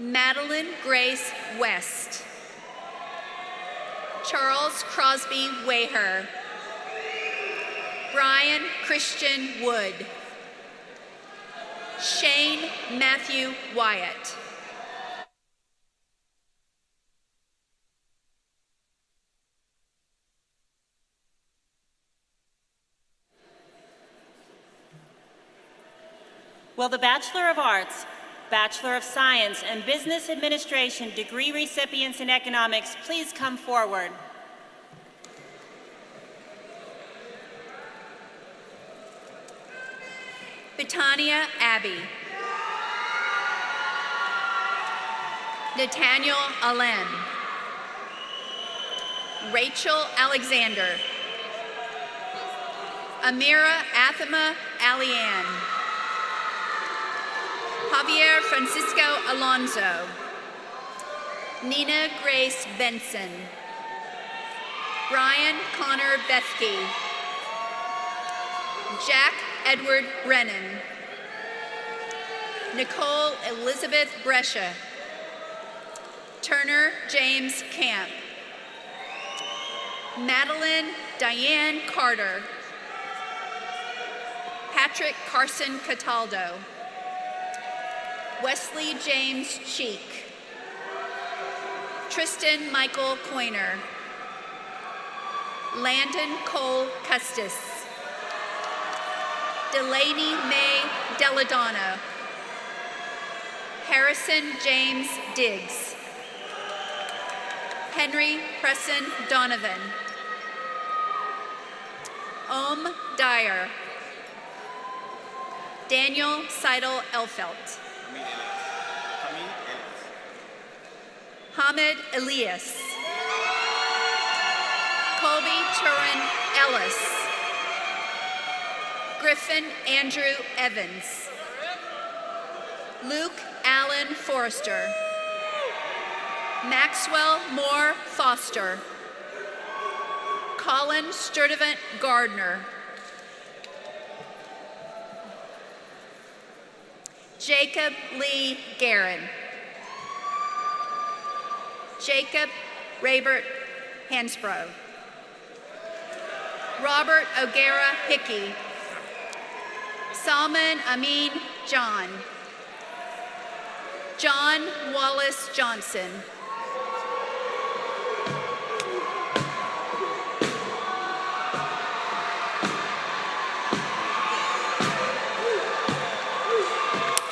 Madeline Grace West. Charles Crosby Waher. Brian Christian Wood. Shane Matthew Wyatt.
Will the Bachelor of Arts, Bachelor of Science, and Business Administration degree recipients in economics please come forward?
Betania Abbey. Nathaniel Allen. Rachel Alexander. Amira Athema Alian. Javier Francisco Alonso. Nina Grace Benson. Brian Connor Bethke. Jack Edward Brennan. Nicole Elizabeth Brescia. Turner James Camp. Madeline Diane Carter. Patrick Carson Cataldo. Wesley James Cheek. Tristan Michael Coiner. Landon Cole Custis. Delaney May Deladonna. Harrison James Diggs. Henry Presson Donovan. Om Dyer. Daniel Seidel Elfelt. Hamid Elias. Colby Turin Ellis. Griffin Andrew Evans. Luke Allen Forrester. Maxwell Moore Foster. Colin Sturdivant Gardner. Jacob Lee Guerin. Jacob Raybert Hansbrough. Robert O'Gara Hickey. Salman Amin John. John Wallace Johnson.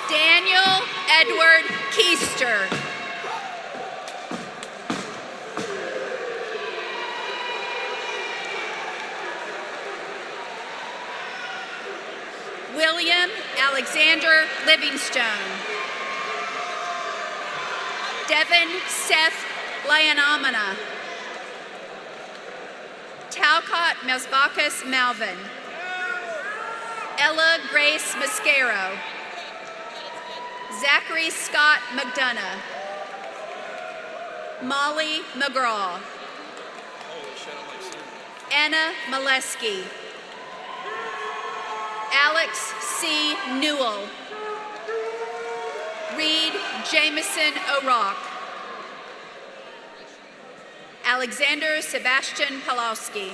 Daniel Edward Keister. William Alexander Livingstone. Devin Seth Lyanamana. Talcott Mesbacus Malvin. Ella Grace Mascaro. Zachary Scott McDonough. Molly McGraw. Anna Molesky. Alex C. Newell. Reed Jameson O'Rourke. Alexander Sebastian Palowski.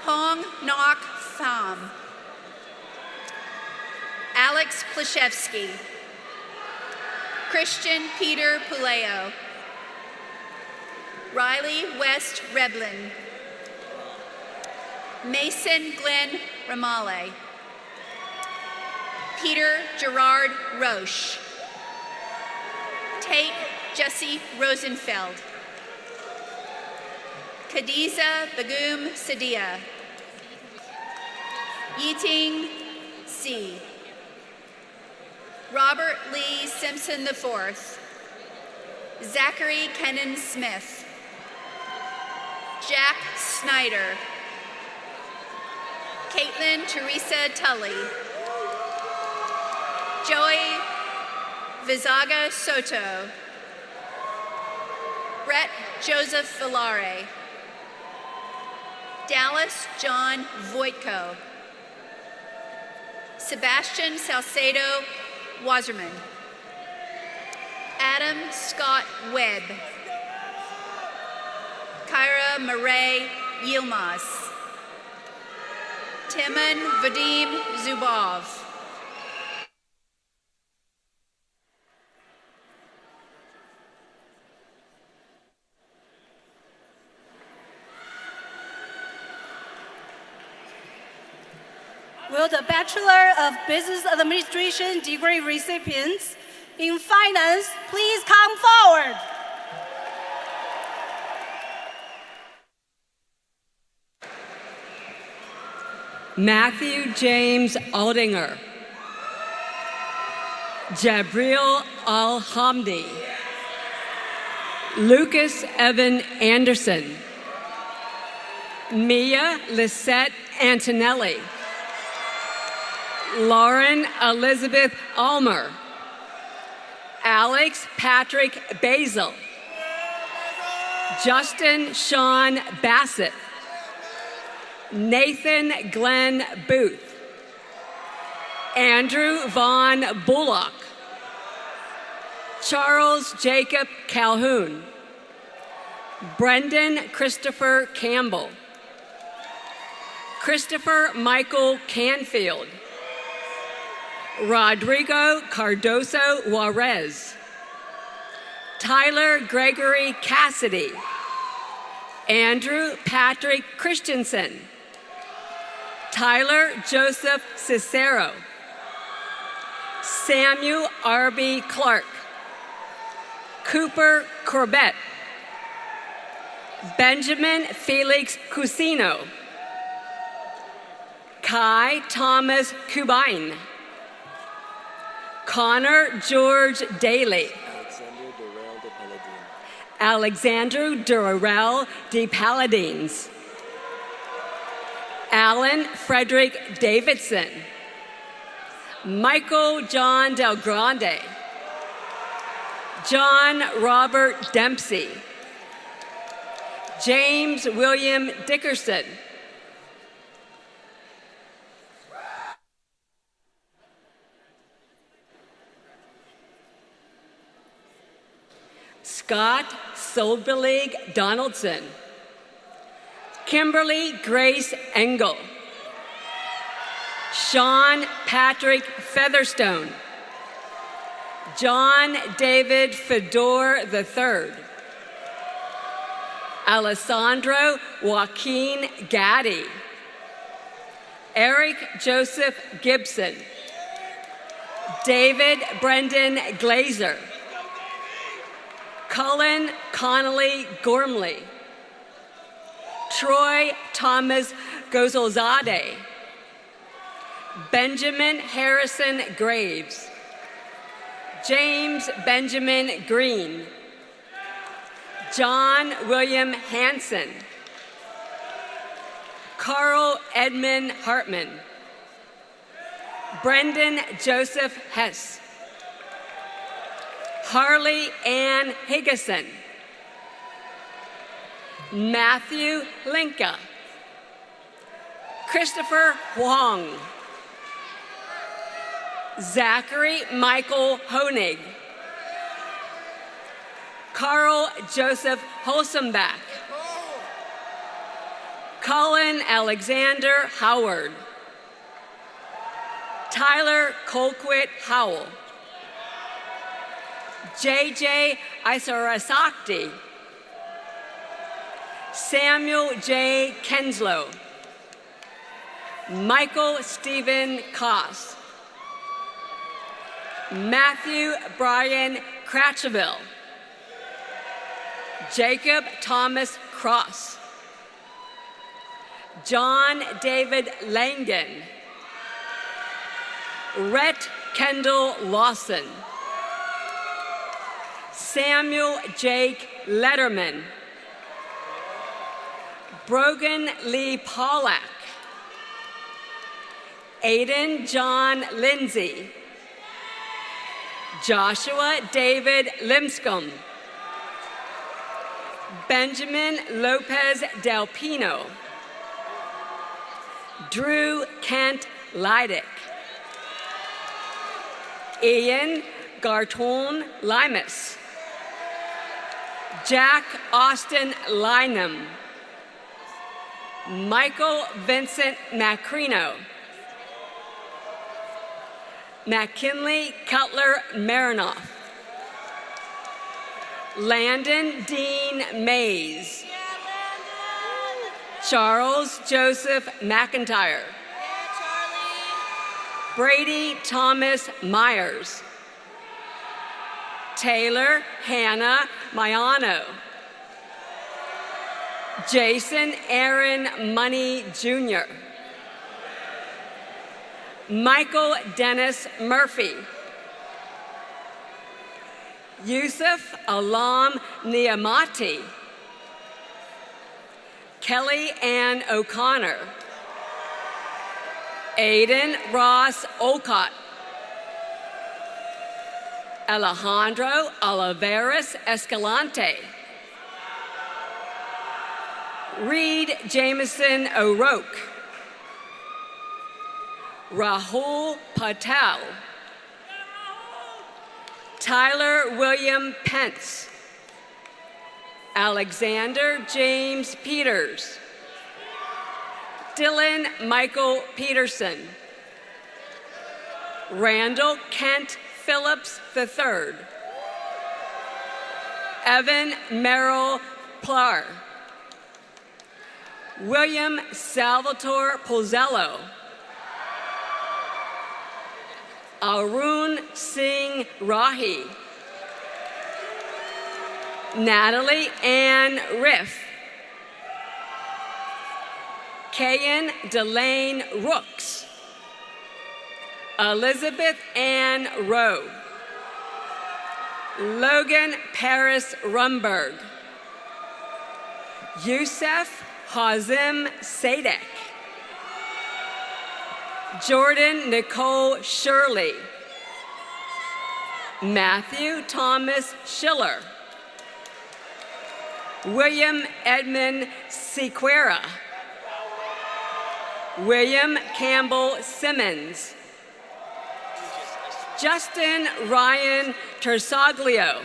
Hong Nok Pham. Alex Plashevsky. Christian Peter Puleo. Riley West Reblin. Mason Glenn Ramale. Peter Gerard Roche. Tate Jesse Rosenfeld. Khadiza Bagum Sadia. Yiting C. Robert Lee Simpson IV. Zachary Kennan Smith. Jack Snyder. Caitlin Teresa Tully. Joey Vizaga Soto. Brett Joseph Villare. Dallas John Voitko. Sebastian Salcedo Wazerman. Adam Scott Webb. Kyra Murray Yilmaz. Timon Vadim Zubov.
Will the Bachelor of Business Administration degree recipients in finance please come forward?
Matthew James Aldinger. Jabril Al-Hamdi. Lucas Evan Anderson. Mia Lisette Antonelli. Lauren Elizabeth Almer. Alex Patrick Basil. Justin Sean Bassett. Nathan Glenn Booth. Andrew Vaughn Bullock. Charles Jacob Calhoun. Brendan Christopher Campbell. Christopher Michael Canfield. Rodrigo Cardoso Juarez. Tyler Gregory Cassidy. Andrew Patrick Christensen. Tyler Joseph Cicero. Samuel R.B. Clark. Cooper Corbett. Benjamin Felix Cusino. Kai Thomas Kubain. Connor George Daly. Alexander Durrell de Paladines. Alan Frederick Davidson. Michael John Del Grande. John Robert Dempsey. James William Dickerson. Scott Solberlig Donaldson. Kimberly Grace Engel. Sean Patrick Featherstone. John David Fedor III. Alessandro Joaquin Gaddy. Eric Joseph Gibson. David Brendan Glazer. Cullen Connolly Gormley. Troy Thomas Gozalzadeh. Benjamin Harrison Graves. James Benjamin Green. John William Hansen. Carl Edmund Hartman. Brendan Joseph Hess. Harley Ann Higgison. Matthew Linka. Christopher Huang. Zachary Michael Honig. Carl Joseph Holsenbach. Colin Alexander Howard. Tyler Colquitt Howell. J.J. Isarasakti. Samuel J. Kenslow. Michael Stephen Koss. Matthew Brian Cratchville. Jacob Thomas Cross. John David Langen. Rhett Kendall Lawson. Samuel Jake Letterman. Brogan Lee Pollack. Aiden John Lindsay. Joshua David Limscomb. Benjamin Lopez Del Pino. Drew Kent Leidick. Ian Garton Limas. Jack Austin Lynham. Michael Vincent Macrino. McKinley Cutler Marinoff. Landon Dean Mays. Charles Joseph McIntyre. Brady Thomas Myers. Taylor Hannah Mayano. Jason Aaron Money Jr. Michael Dennis Murphy. Yusuf Alam Niamati. Kelly Ann O'Connor. Aiden Ross Olcott. Alejandro Oliveras Escalante. Reed Jameson O'Rourke. Rahul Patel. Tyler William Pence. Alexander James Peters. Dylan Michael Peterson. Randall Kent Phillips III. Evan Merrill Plar. William Salvatore Pozzello. Arun Singh Rahi. Natalie Ann Riff. Kayan Delane Rooks. Elizabeth Ann Rowe. Logan Paris Rumberg. Youssef Hazim Sadek. Jordan Nicole Shirley. Matthew Thomas Schiller. William Edmund Sequeira. William Campbell Simmons. Justin Ryan Tersaglio.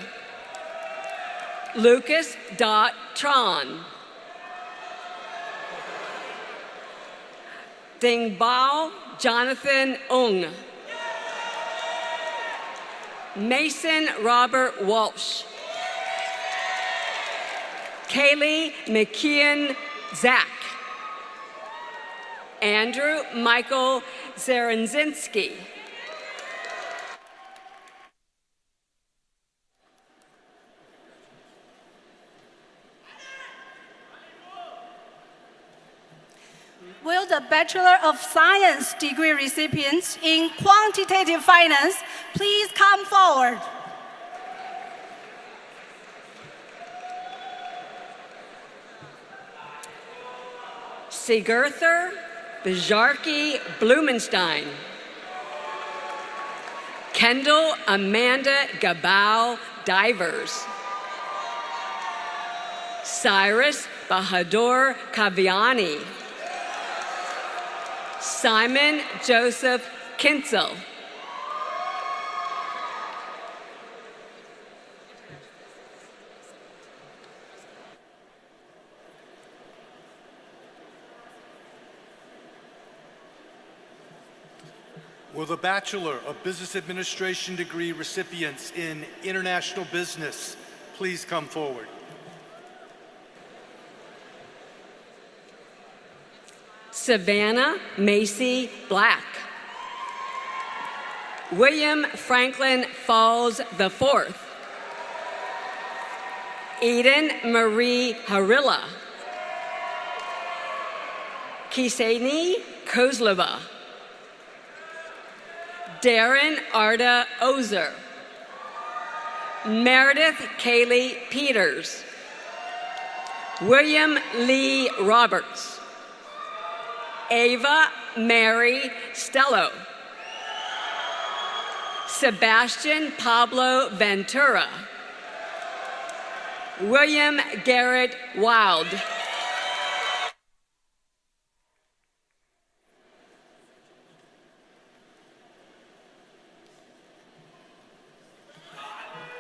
Lucas Dot Tron. Ding Bao Jonathan Ung. Mason Robert Walsh. Kaylee McKeon Zach. Andrew Michael Zaranzinski.
Will the Bachelor of Science degree recipients in Quantitative Finance please come forward?
Sigurther Bajarki Blumenstein. Kendall Amanda Gabao Divers. Cyrus Bahadur Kaviani. Simon Joseph Kinsel.
Will the Bachelor of Business Administration degree recipients in International Business please come forward?
Savannah Macy Black. William Franklin Falls IV. Eden Marie Harilla. Kiseni Kozlova. Darren Arda Ozer. Meredith Kaylee Peters. William Lee Roberts. Ava Mary Stello. Sebastian Pablo Ventura. William Garrett Wild.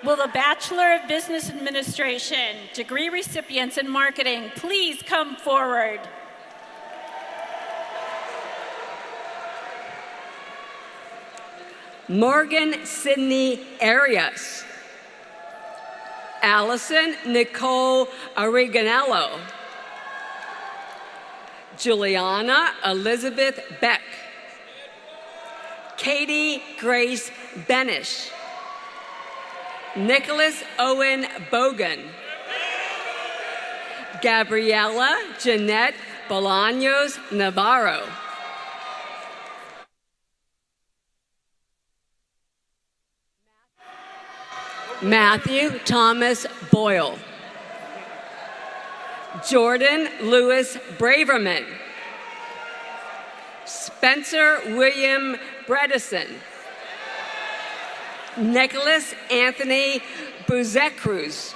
Will the Bachelor of Business Administration degree recipients in marketing please come forward?
Morgan Sydney Arias. Allison Nicole Oreganello. Juliana Elizabeth Beck. Katie Grace Benish. Nicholas Owen Bogan. Gabriela Jeanette Bolaños Navarro. Matthew Thomas Boyle. Jordan Lewis Braverman. Spencer William Bredesen. Nicholas Anthony Buzecruz.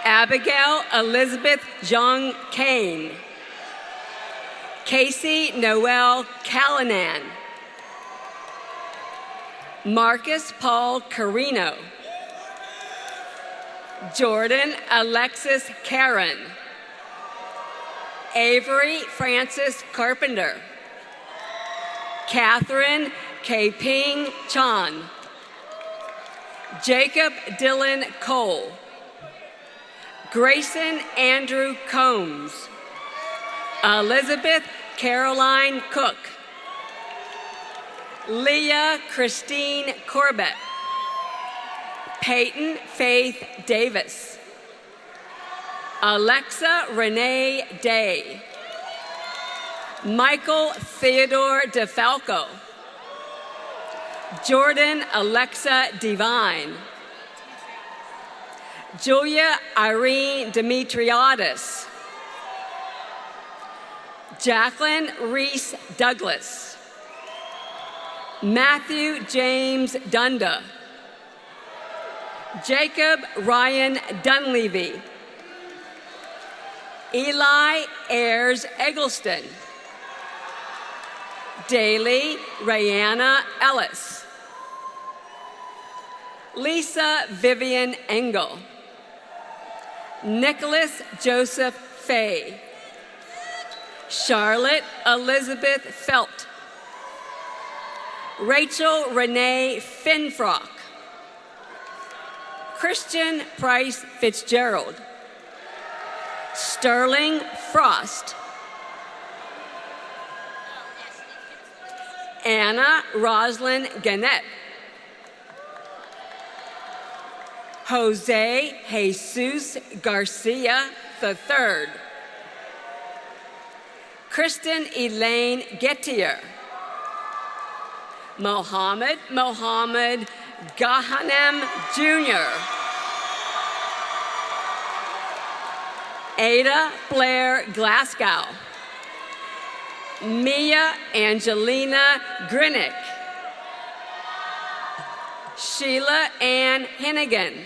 Abigail Elizabeth Jong Kane. Casey Noel Callanan. Marcus Paul Carino. Jordan Alexis Karen. Avery Francis Carpenter. Catherine K-Ping Chan. Jacob Dylan Cole. Grayson Andrew Combs. Elizabeth Caroline Cook. Leah Christine Corbett. Peyton Faith Davis. Alexa Renee Day. Michael Theodore DeFalco. Jordan Alexa Devine. Julia Irene Demetriadis. Jacqueline Reese Douglas. Matthew James Dunda. Jacob Ryan Dunleavy. Eli Ayers Eggleston. Daly Rayanna Ellis. Lisa Vivian Engel. Nicholas Joseph Fay. Charlotte Elizabeth Felt. Rachel Renee Finfrock. Christian Price Fitzgerald. Sterling Frost. Anna Roslyn Gannett. Jose Jesus Garcia III. Kristen Elaine Gettier. Mohammed Gahanem Jr. Ada Blair Glasgow. Mia Angelina Grinick. Sheila Ann Hennigan.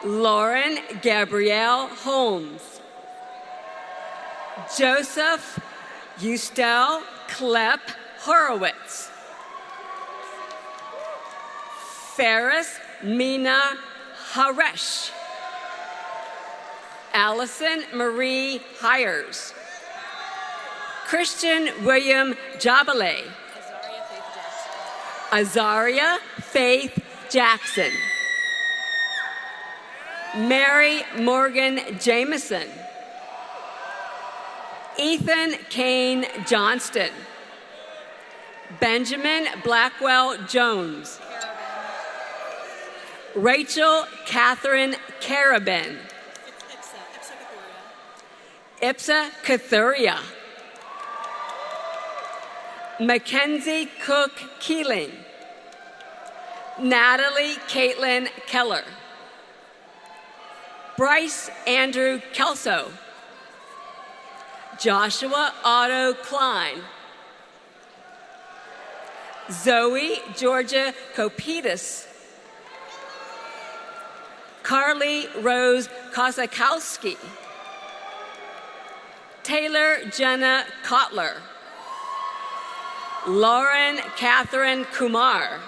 Lauren Gabrielle Holmes. Joseph Eustel Klepp Horowitz. Ferris Mina Haresh. Allison Marie Hires. Christian William Jabale. Azaria Faith Jackson. Mary Morgan Jameson. Ethan Kane Johnston. Benjamin Blackwell Jones. Rachel Catherine Carabin. Ipsa Kathuria. Mackenzie Cook Keeling. Natalie Caitlin Keller. Bryce Andrew Kelso. Joshua Otto Klein. Zoe Georgia Kopitas. Carly Rose Kosakowski. Taylor Jenna Kotler. Lauren Catherine Kumar.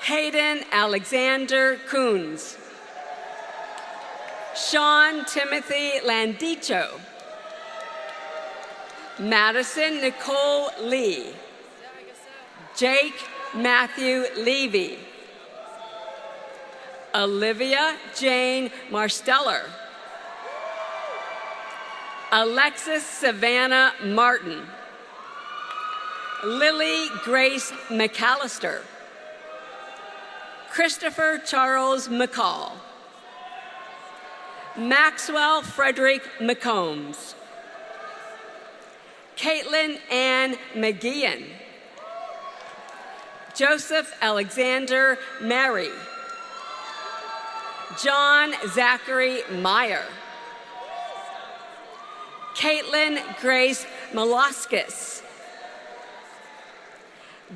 Hayden Alexander Coons. Sean Timothy Landicho. Madison Nicole Lee. Jake Matthew Levy. Olivia Jane Marsteller. Alexis Savannah Martin. Lily Grace McAllister. Christopher Charles McCall. Maxwell Frederick McCombs. Caitlin Ann McGeehan. Joseph Alexander Mary. John Zachary Meyer. Caitlin Grace Malaskis.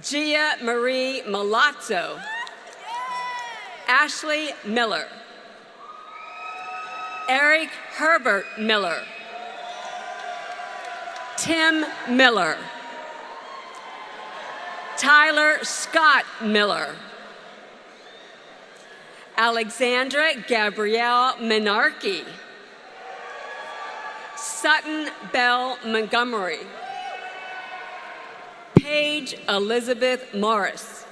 Gia Marie Malazzo. Ashley Miller. Eric Herbert Miller. Tim Miller. Tyler Scott Miller. Alexandra Gabrielle Menarche. Sutton Bell Montgomery. Paige Elizabeth Morris.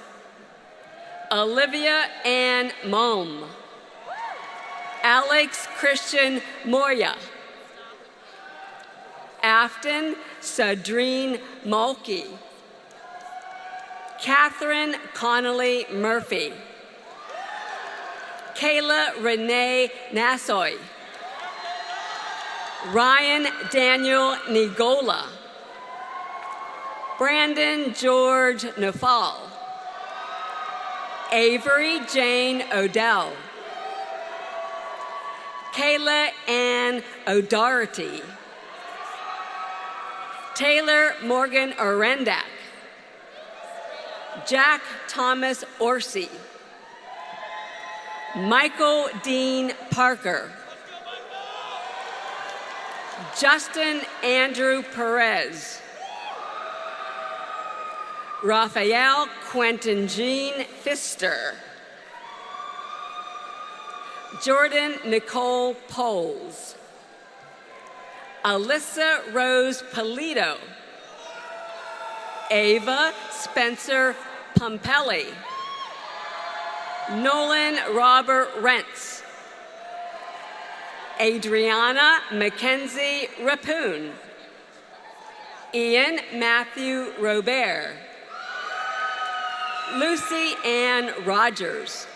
Olivia Ann Mom. Alex Christian Moya. Afton Sadrine Mulkey. Catherine Connolly Murphy. Kayla Renee Nassoy. Ryan Daniel Nigola. Brandon George Nafal. Avery Jane Odell. Kayla Ann O'Doherty. Taylor Morgan Orendak. Jack Thomas Orsi. Michael Dean Parker. Justin Andrew Perez. Raphael Quentin Jean Pfister. Jordan Nicole Poles. Alyssa Rose Polito. Ava Spencer Pompelli. Nolan Robert Rentz. Adriana Mackenzie Rapoon. Ian Matthew Robert. Lucy Ann Rogers.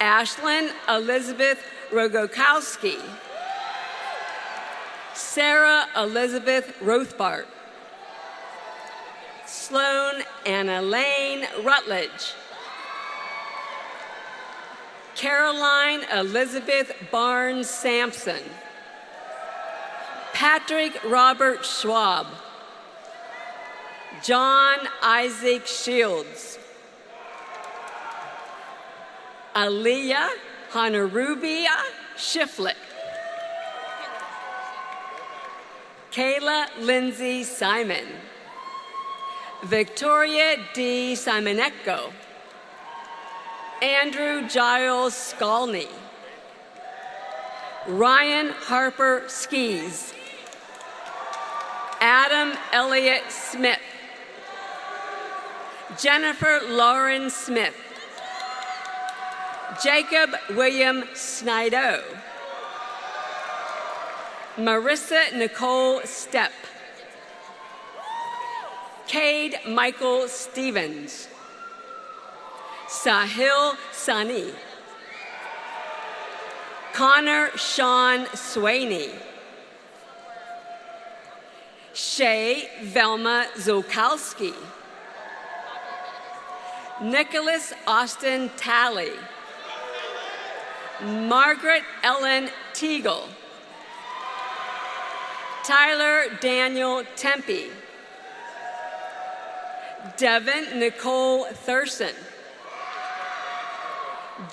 Ashlyn Elizabeth Rogokowski. Sarah Elizabeth Rothbart. Sloan Anna Lane Rutledge. Caroline Elizabeth Barnes Sampson. Patrick Robert Schwab. John Isaac Shields. Aliyah Hanarubia Shiflett. Kayla Lindsay Simon. Victoria D. Simonetko. Andrew Giles Skolny. Ryan Harper Skis. Adam Elliott Smith. Jennifer Lauren Smith. Jacob William Snido. Marissa Nicole Stepp. Cade Michael Stevens. Sahil Sani. Connor Sean Swaney. Shay Velma Zolkowski. Nicholas Austin Talley. Margaret Ellen Teagle. Tyler Daniel Tempe. Devin Nicole Thurston.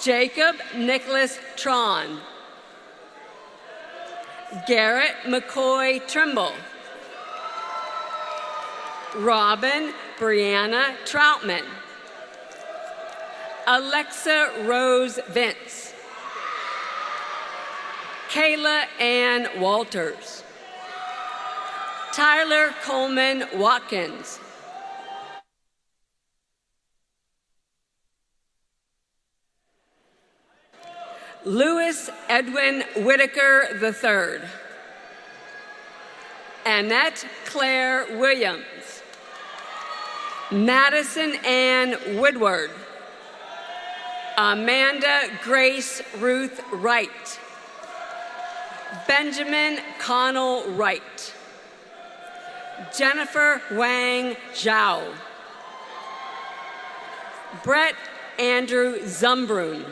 Jacob Nicholas Tron. Garrett McCoy Trimble. Robin Brianna Troutman. Alexa Rose Vince. Kayla Ann Walters. Tyler Coleman Watkins. Louis Edwin Whitaker III. Annette Claire Williams. Madison Ann Woodward. Amanda Grace Ruth Wright. Benjamin Connell Wright. Jennifer Wang Zhao. Brett Andrew Zumbrun.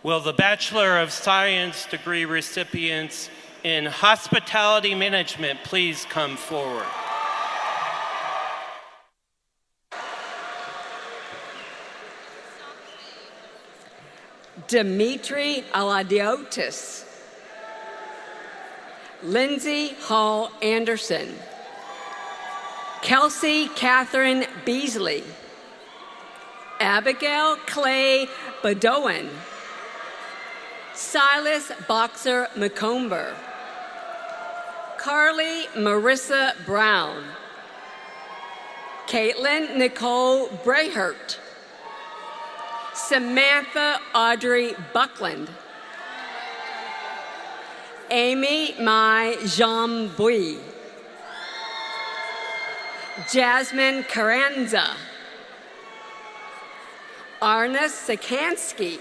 Will the Bachelor of Science degree recipients in Hospitality Management please come forward?
Dimitri Aladiotis. Lindsay Hall Anderson. Kelsey Catherine Beasley. Abigail Clay Badoan. Silas Boxer McComber. Carly Marissa Brown. Caitlin Nicole Brayhert. Samantha Audrey Buckland. Amy Mai Jean-Bui. Jasmine Carranza. Arna Sikansky.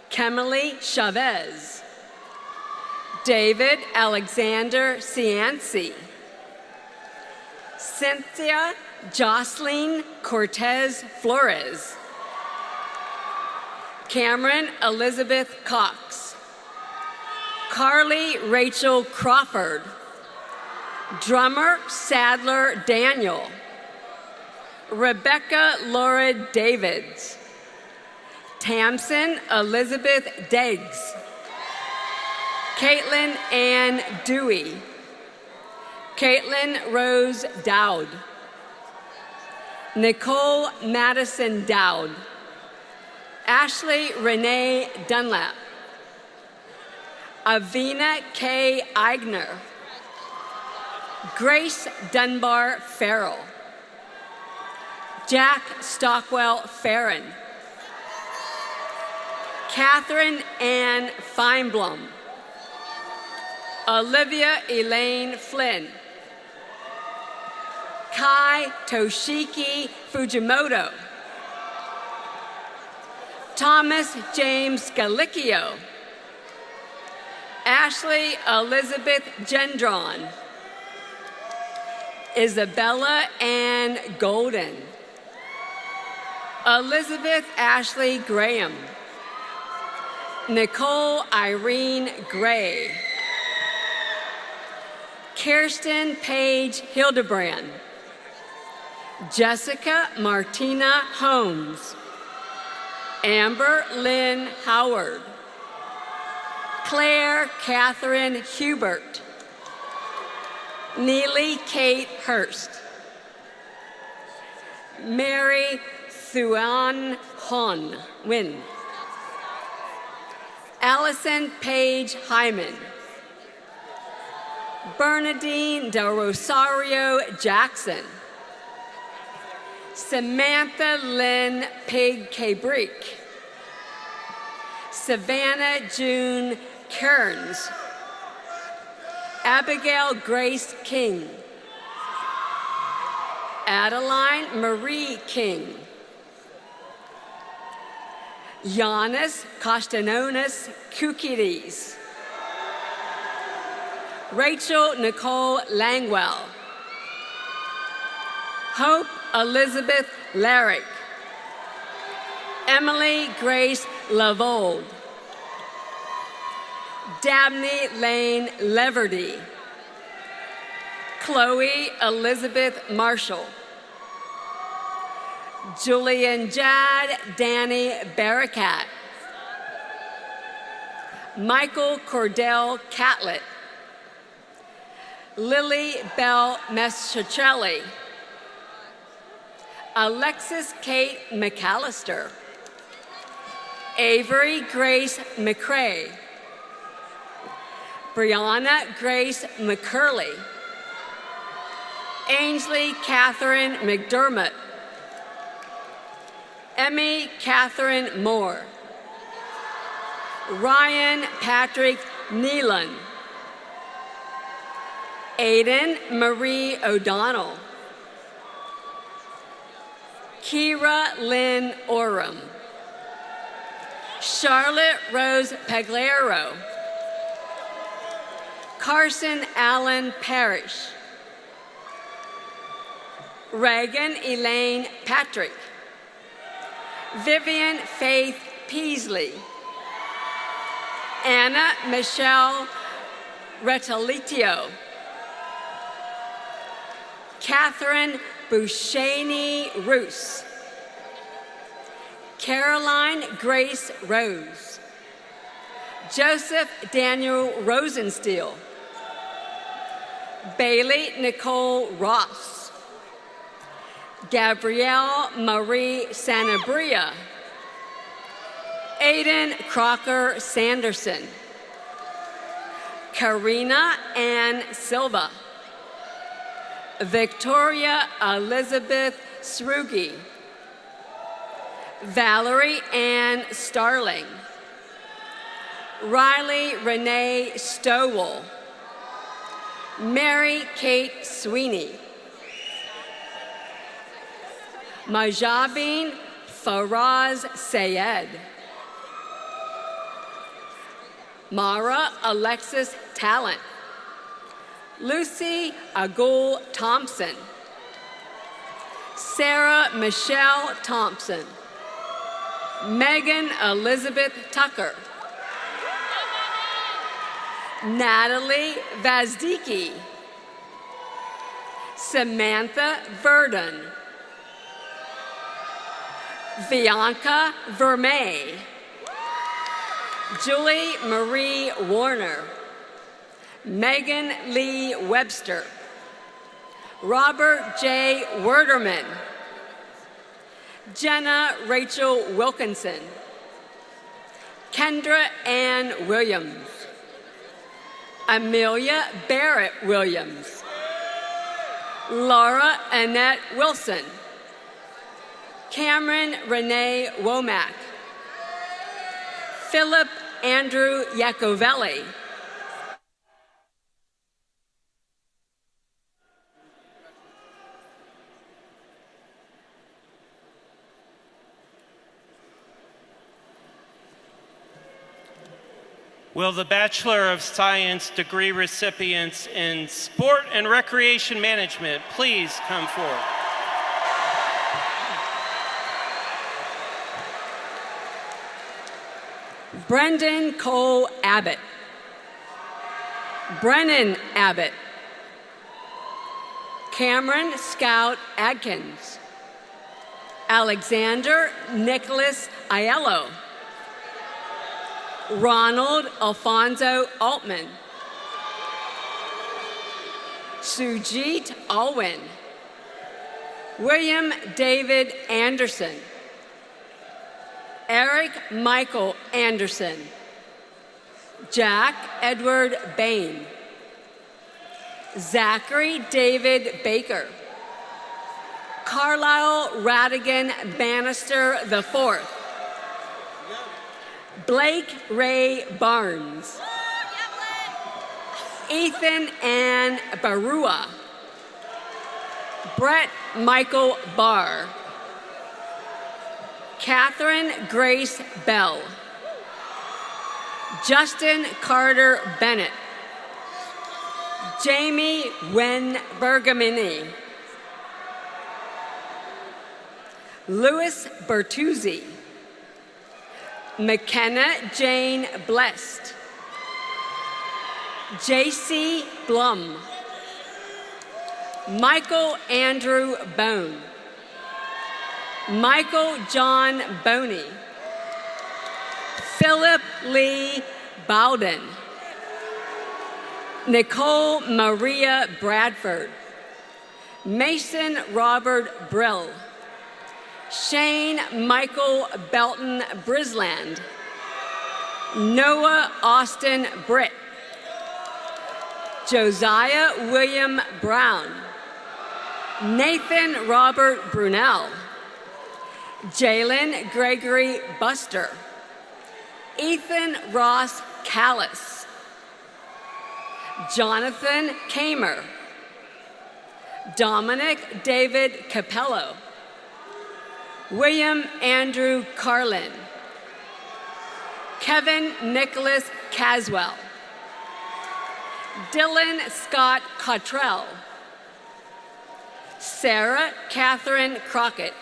Kemily Chavez. David Alexander Cianci. Cynthia Jocelyn Cortez Flores. Cameron Elizabeth Cox. Carly Rachel Crawford. Drummer Sadler Daniel. Rebecca Laura Davids. Tamsin Elizabeth Deggs. Caitlin Ann Dewey. Caitlin Rose Dowd. Nicole Madison Dowd. Ashley Renee Dunlap. Avina K. Eigner. Grace Dunbar Farrell. Jack Stockwell Farron. Catherine Ann Feinblum. Olivia Elaine Flynn. Kai Toshiki Fujimoto. Thomas James Galicchio. Ashley Elizabeth Gendron. Isabella Ann Golden. Elizabeth Ashley Graham. Nicole Irene Gray. Kirsten Paige Hildebrand. Jessica Martina Holmes. Amber Lynn Howard. Claire Catherine Hubert. Neely Kate Hurst. Mary Thuan Hon Win. Allison Paige Hyman. Bernadine Del Rosario Jackson. Samantha Lynn Pig Cabrick. Savannah June Kearns. Abigail Grace King. Adeline Marie King. Giannis Kostanonis Kukidis. Rachel Nicole Langwell. Hope Elizabeth Larrick. Emily Grace Lavold. Dabney Lane Leverty. Chloe Elizabeth Marshall. Julian Jad Danny Barakat. Michael Cordell Catlett. Lily Bell Mescicelli. Alexis Kate McAllister. Avery Grace McCrae. Brianna Grace McCurley. Ainsley Catherine McDermott. Emmy Catherine Moore. Ryan Patrick Nealon. Aiden Marie O'Donnell. Kira Lynn Oram. Charlotte Rose Pagliaro. Carson Allen Parrish. Reagan Elaine Patrick. Vivian Faith Peasley. Anna Michelle Retalitio. Catherine Bushaney Roos. Caroline Grace Rose. Joseph Daniel Rosensteel. Bailey Nicole Ross. Gabrielle Marie Sanabria. Aiden Crocker Sanderson. Karina Ann Silva. Victoria Elizabeth Srugi. Valerie Ann Starling. Riley Renee Stowell. Mary Kate Sweeney. Majabin Faraz Sayed. Mara Alexis Talent. Lucy Agul Thompson. Sarah Michelle Thompson. Megan Elizabeth Tucker. Natalie Vazdicki, Samantha Verdon, Bianca Vermey, Julie Marie Warner, Megan Lee Webster, Robert J. Werderman, Jenna Rachel Wilkinson, Kendra Ann Williams, Amelia Barrett Williams, Laura Annette Wilson, Cameron Renee Womack, Philip Andrew Iacovelli,
Will the Bachelor of Science degree recipients in Sport and Recreation Management please come forward?
Brendan Cole Abbott, Brennan Abbott, Cameron Scout Adkins, Alexander Nicholas Aiello, Ronald Alfonso Altman, Sujit Alwyn, William David Anderson, Eric Michael Anderson, Jack Edward Bain, Zachary David Baker, Carlisle Radigan Bannister IV, Blake Ray Barnes, Ethan Ann Barua, Brett Michael Barr, Catherine Grace Bell, Justin Carter Bennett, Jamie Wen Bergamini, Louis Bertuzzi, McKenna Jane Blessed, J.C. Blum, Michael Andrew Bone, Michael John Boney, Philip Lee Bowden, Nicole Maria Bradford, Mason Robert Brill, Shane Michael Belton Brisland, Noah Austin Britt, Josiah William Brown, Nathan Robert Brunel, Jalen Gregory Buster, Ethan Ross Callis, Jonathan Kamer, Dominic David Capello, William Andrew Carlin, Kevin Nicholas Caswell, Dylan Scott Cottrell, Sarah Catherine Crockett,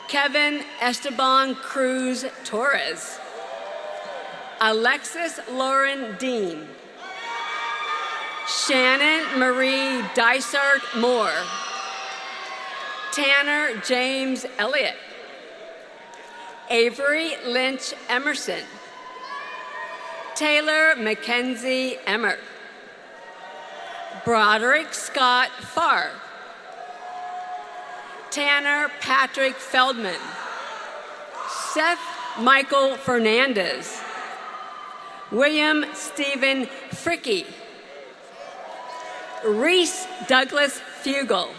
Kevin Esteban Cruz Torres, Alexis Lauren Dean, Shannon Marie Dysart Moore, Tanner James Elliott, Avery Lynch Emerson, Taylor Mackenzie Emmert, Broderick Scott Farr, Tanner Patrick Feldman, Seth Michael Fernandez, William Stephen Fricky, Reese Douglas Fugel,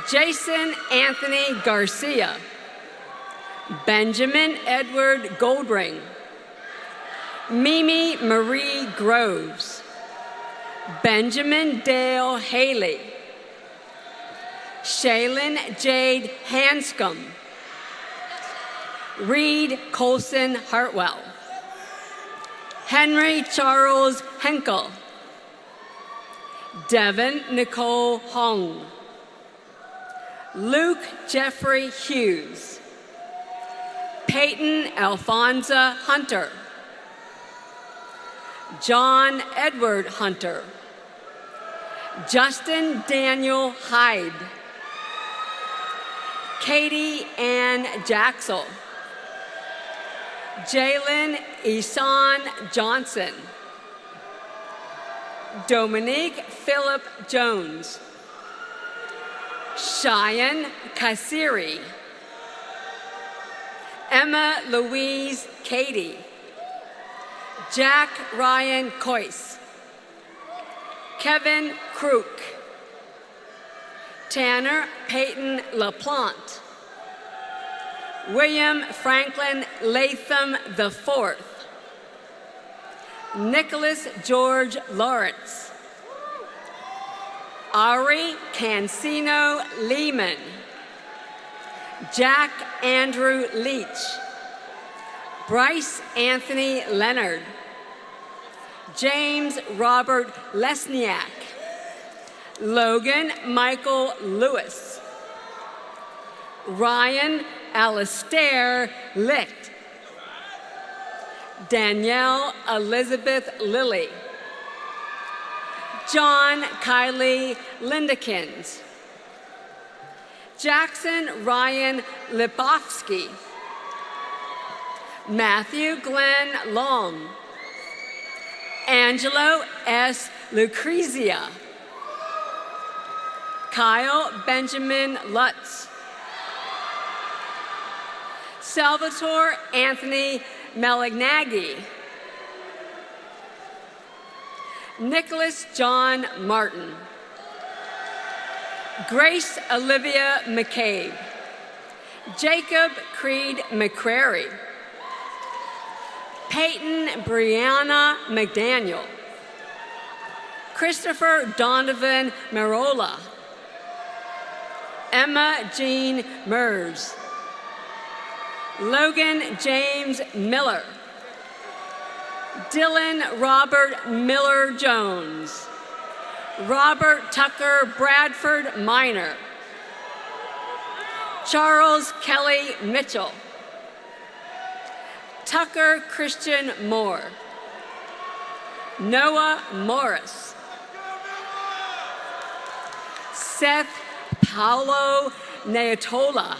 Jason Anthony Garcia, Benjamin Edward Goldring, Mimi Marie Groves, Benjamin Dale Haley, Shaylin Jade Hanscom, Reed Colson Hartwell, Henry Charles Henkel, Devin Nicole Hong, Luke Jeffrey Hughes, Peyton Alfonso Hunter, John Edward Hunter, Justin Daniel Hyde, Katie Ann Jaxel, Jalen Isan Johnson, Dominique Philip Jones, Cheyenne Kassiri, Emma Louise Cady, Jack Ryan Coyce, Kevin Crook, Tanner Peyton LaPlante, William Franklin Latham IV, Nicholas George Lawrence, Ari Cancino Lehman, Jack Andrew Leach, Bryce Anthony Leonard, James Robert Lesniak, Logan Michael Lewis, Ryan Alastair Licht, Danielle Elizabeth Lilly, John Kylie Lindekins, Jackson Ryan Lipovsky, Matthew Glenn Long, Angelo S. Lucrezia, Kyle Benjamin Lutz, Salvatore Anthony Malignaggi, Nicholas John Martin, Grace Olivia McCabe, Jacob Creed McCrary, Peyton Brianna McDaniel, Christopher Donovan Marola, Emma Jean Mers, Logan James Miller, Dylan Robert Miller Jones, Robert Tucker Bradford Minor, Charles Kelly Mitchell, Tucker Christian Moore, Noah Morris, Seth Paulo Neatola,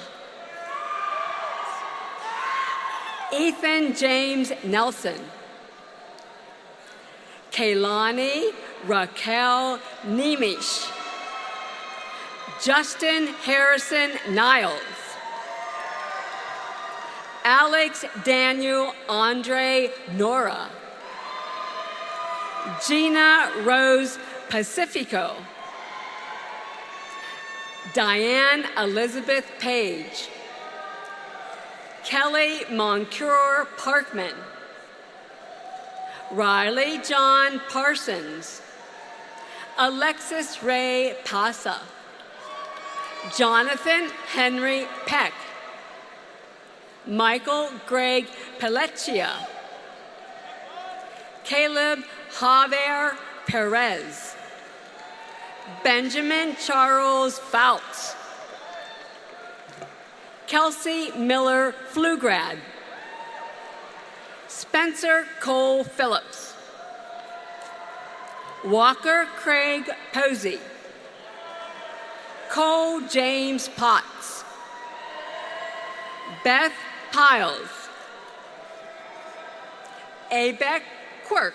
Ethan James Nelson, Kaylani Raquel Nemish, Justin Harrison Niles, Alex Daniel Andre Nora, Gina Rose Pacifico, Diane Elizabeth Page, Kelly Moncure Parkman, Riley John Parsons, Alexis Ray Pasa, Jonathan Henry Peck, Michael Greg Pelleccia, Caleb Javier Perez, Benjamin Charles Fouts, Kelsey Miller Flugrad, Spencer Cole Phillips, Walker Craig Posey, Cole James Potts, Beth Piles, Abeck Quirk,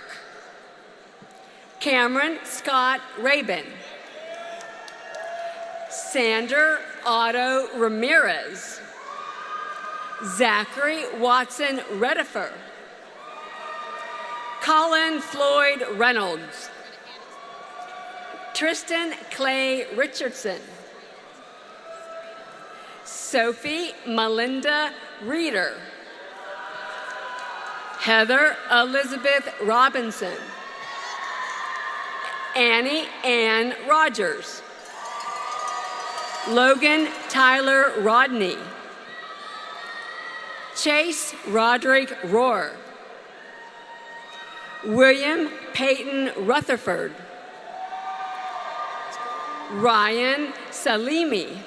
Cameron Scott Rabin, Sander Otto Ramirez, Zachary Watson Redifer, Colin Floyd Reynolds, Tristan Clay Richardson, Sophie Melinda Reeder, Heather Elizabeth Robinson, Annie Ann Rogers, Logan Tyler Rodney, Chase Roderick Rohr, William Peyton Rutherford, Ryan Salimi,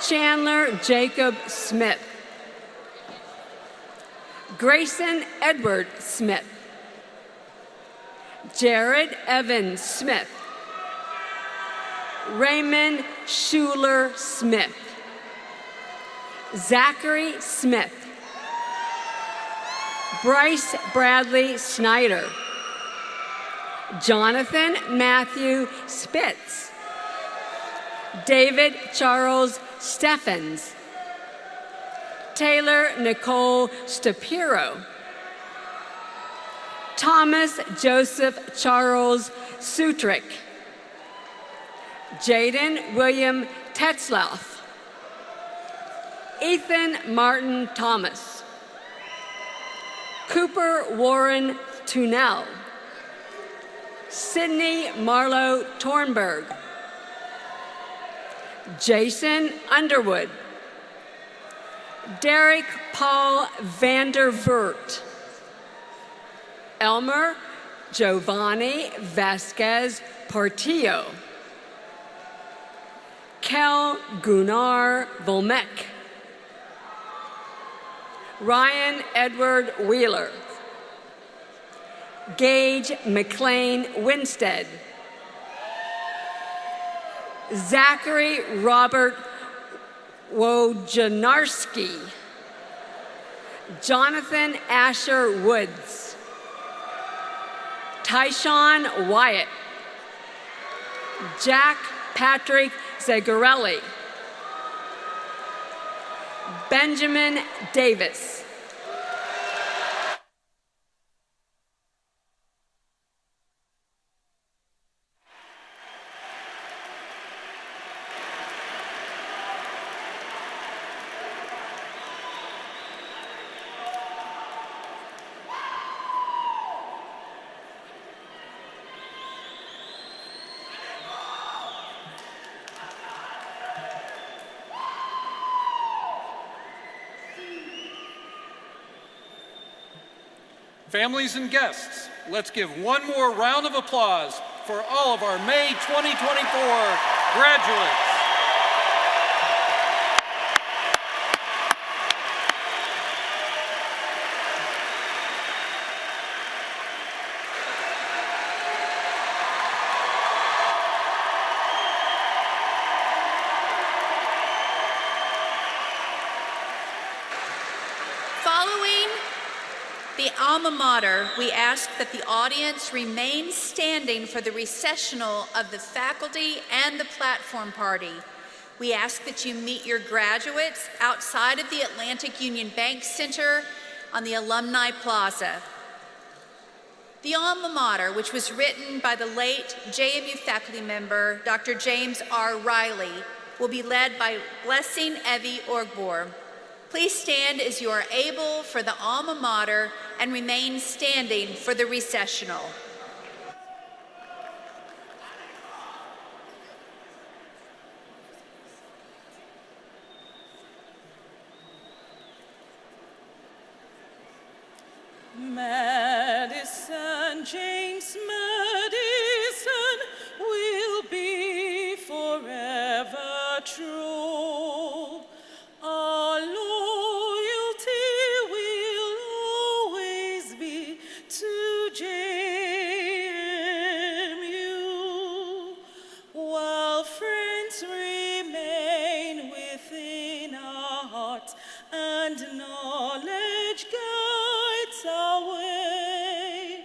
Chandler Jacob Smith, Grayson Edward Smith, Jared Evan Smith, Raymond Schuler Smith, Zachary Smith, Bryce Bradley Snyder, Jonathan Matthew Spitz, David Charles Steffens, Taylor Nicole Stapiro, Thomas Joseph Charles Sutrick, Jaden William Tetzlaff, Ethan Martin Thomas, Cooper Warren Tunell, Sydney Marlowe Tornberg, Jason Underwood, Derek Paul Vandervert, Elmer Giovanni Vasquez Portillo, Kel Gunnar Volmek, Ryan Edward Wheeler, Gage McLean Winstead, Zachary Robert Wojnarski, Jonathan Asher Woods, Tyshawn Wyatt, Jack Patrick Zagarelli, Benjamin Davis.
Families and guests, let's give one more round of applause for all of our May 2024 graduates.
Following the alma mater, we ask that the audience remain standing for the recessional of the faculty and the platform party. We ask that you meet your graduates outside of the Atlantic Union Bank Center on the Alumni Plaza. The alma mater, which was written by the late JMU faculty member, Dr. James R. Riley, will be led by Blessing Evie Orgbor. Please stand as you are able for the alma mater and remain standing for the recessional.
Madison, James Madison will be forever true. Our loyalty will always be to JMU, while friends remain within our hearts and knowledge guides our way.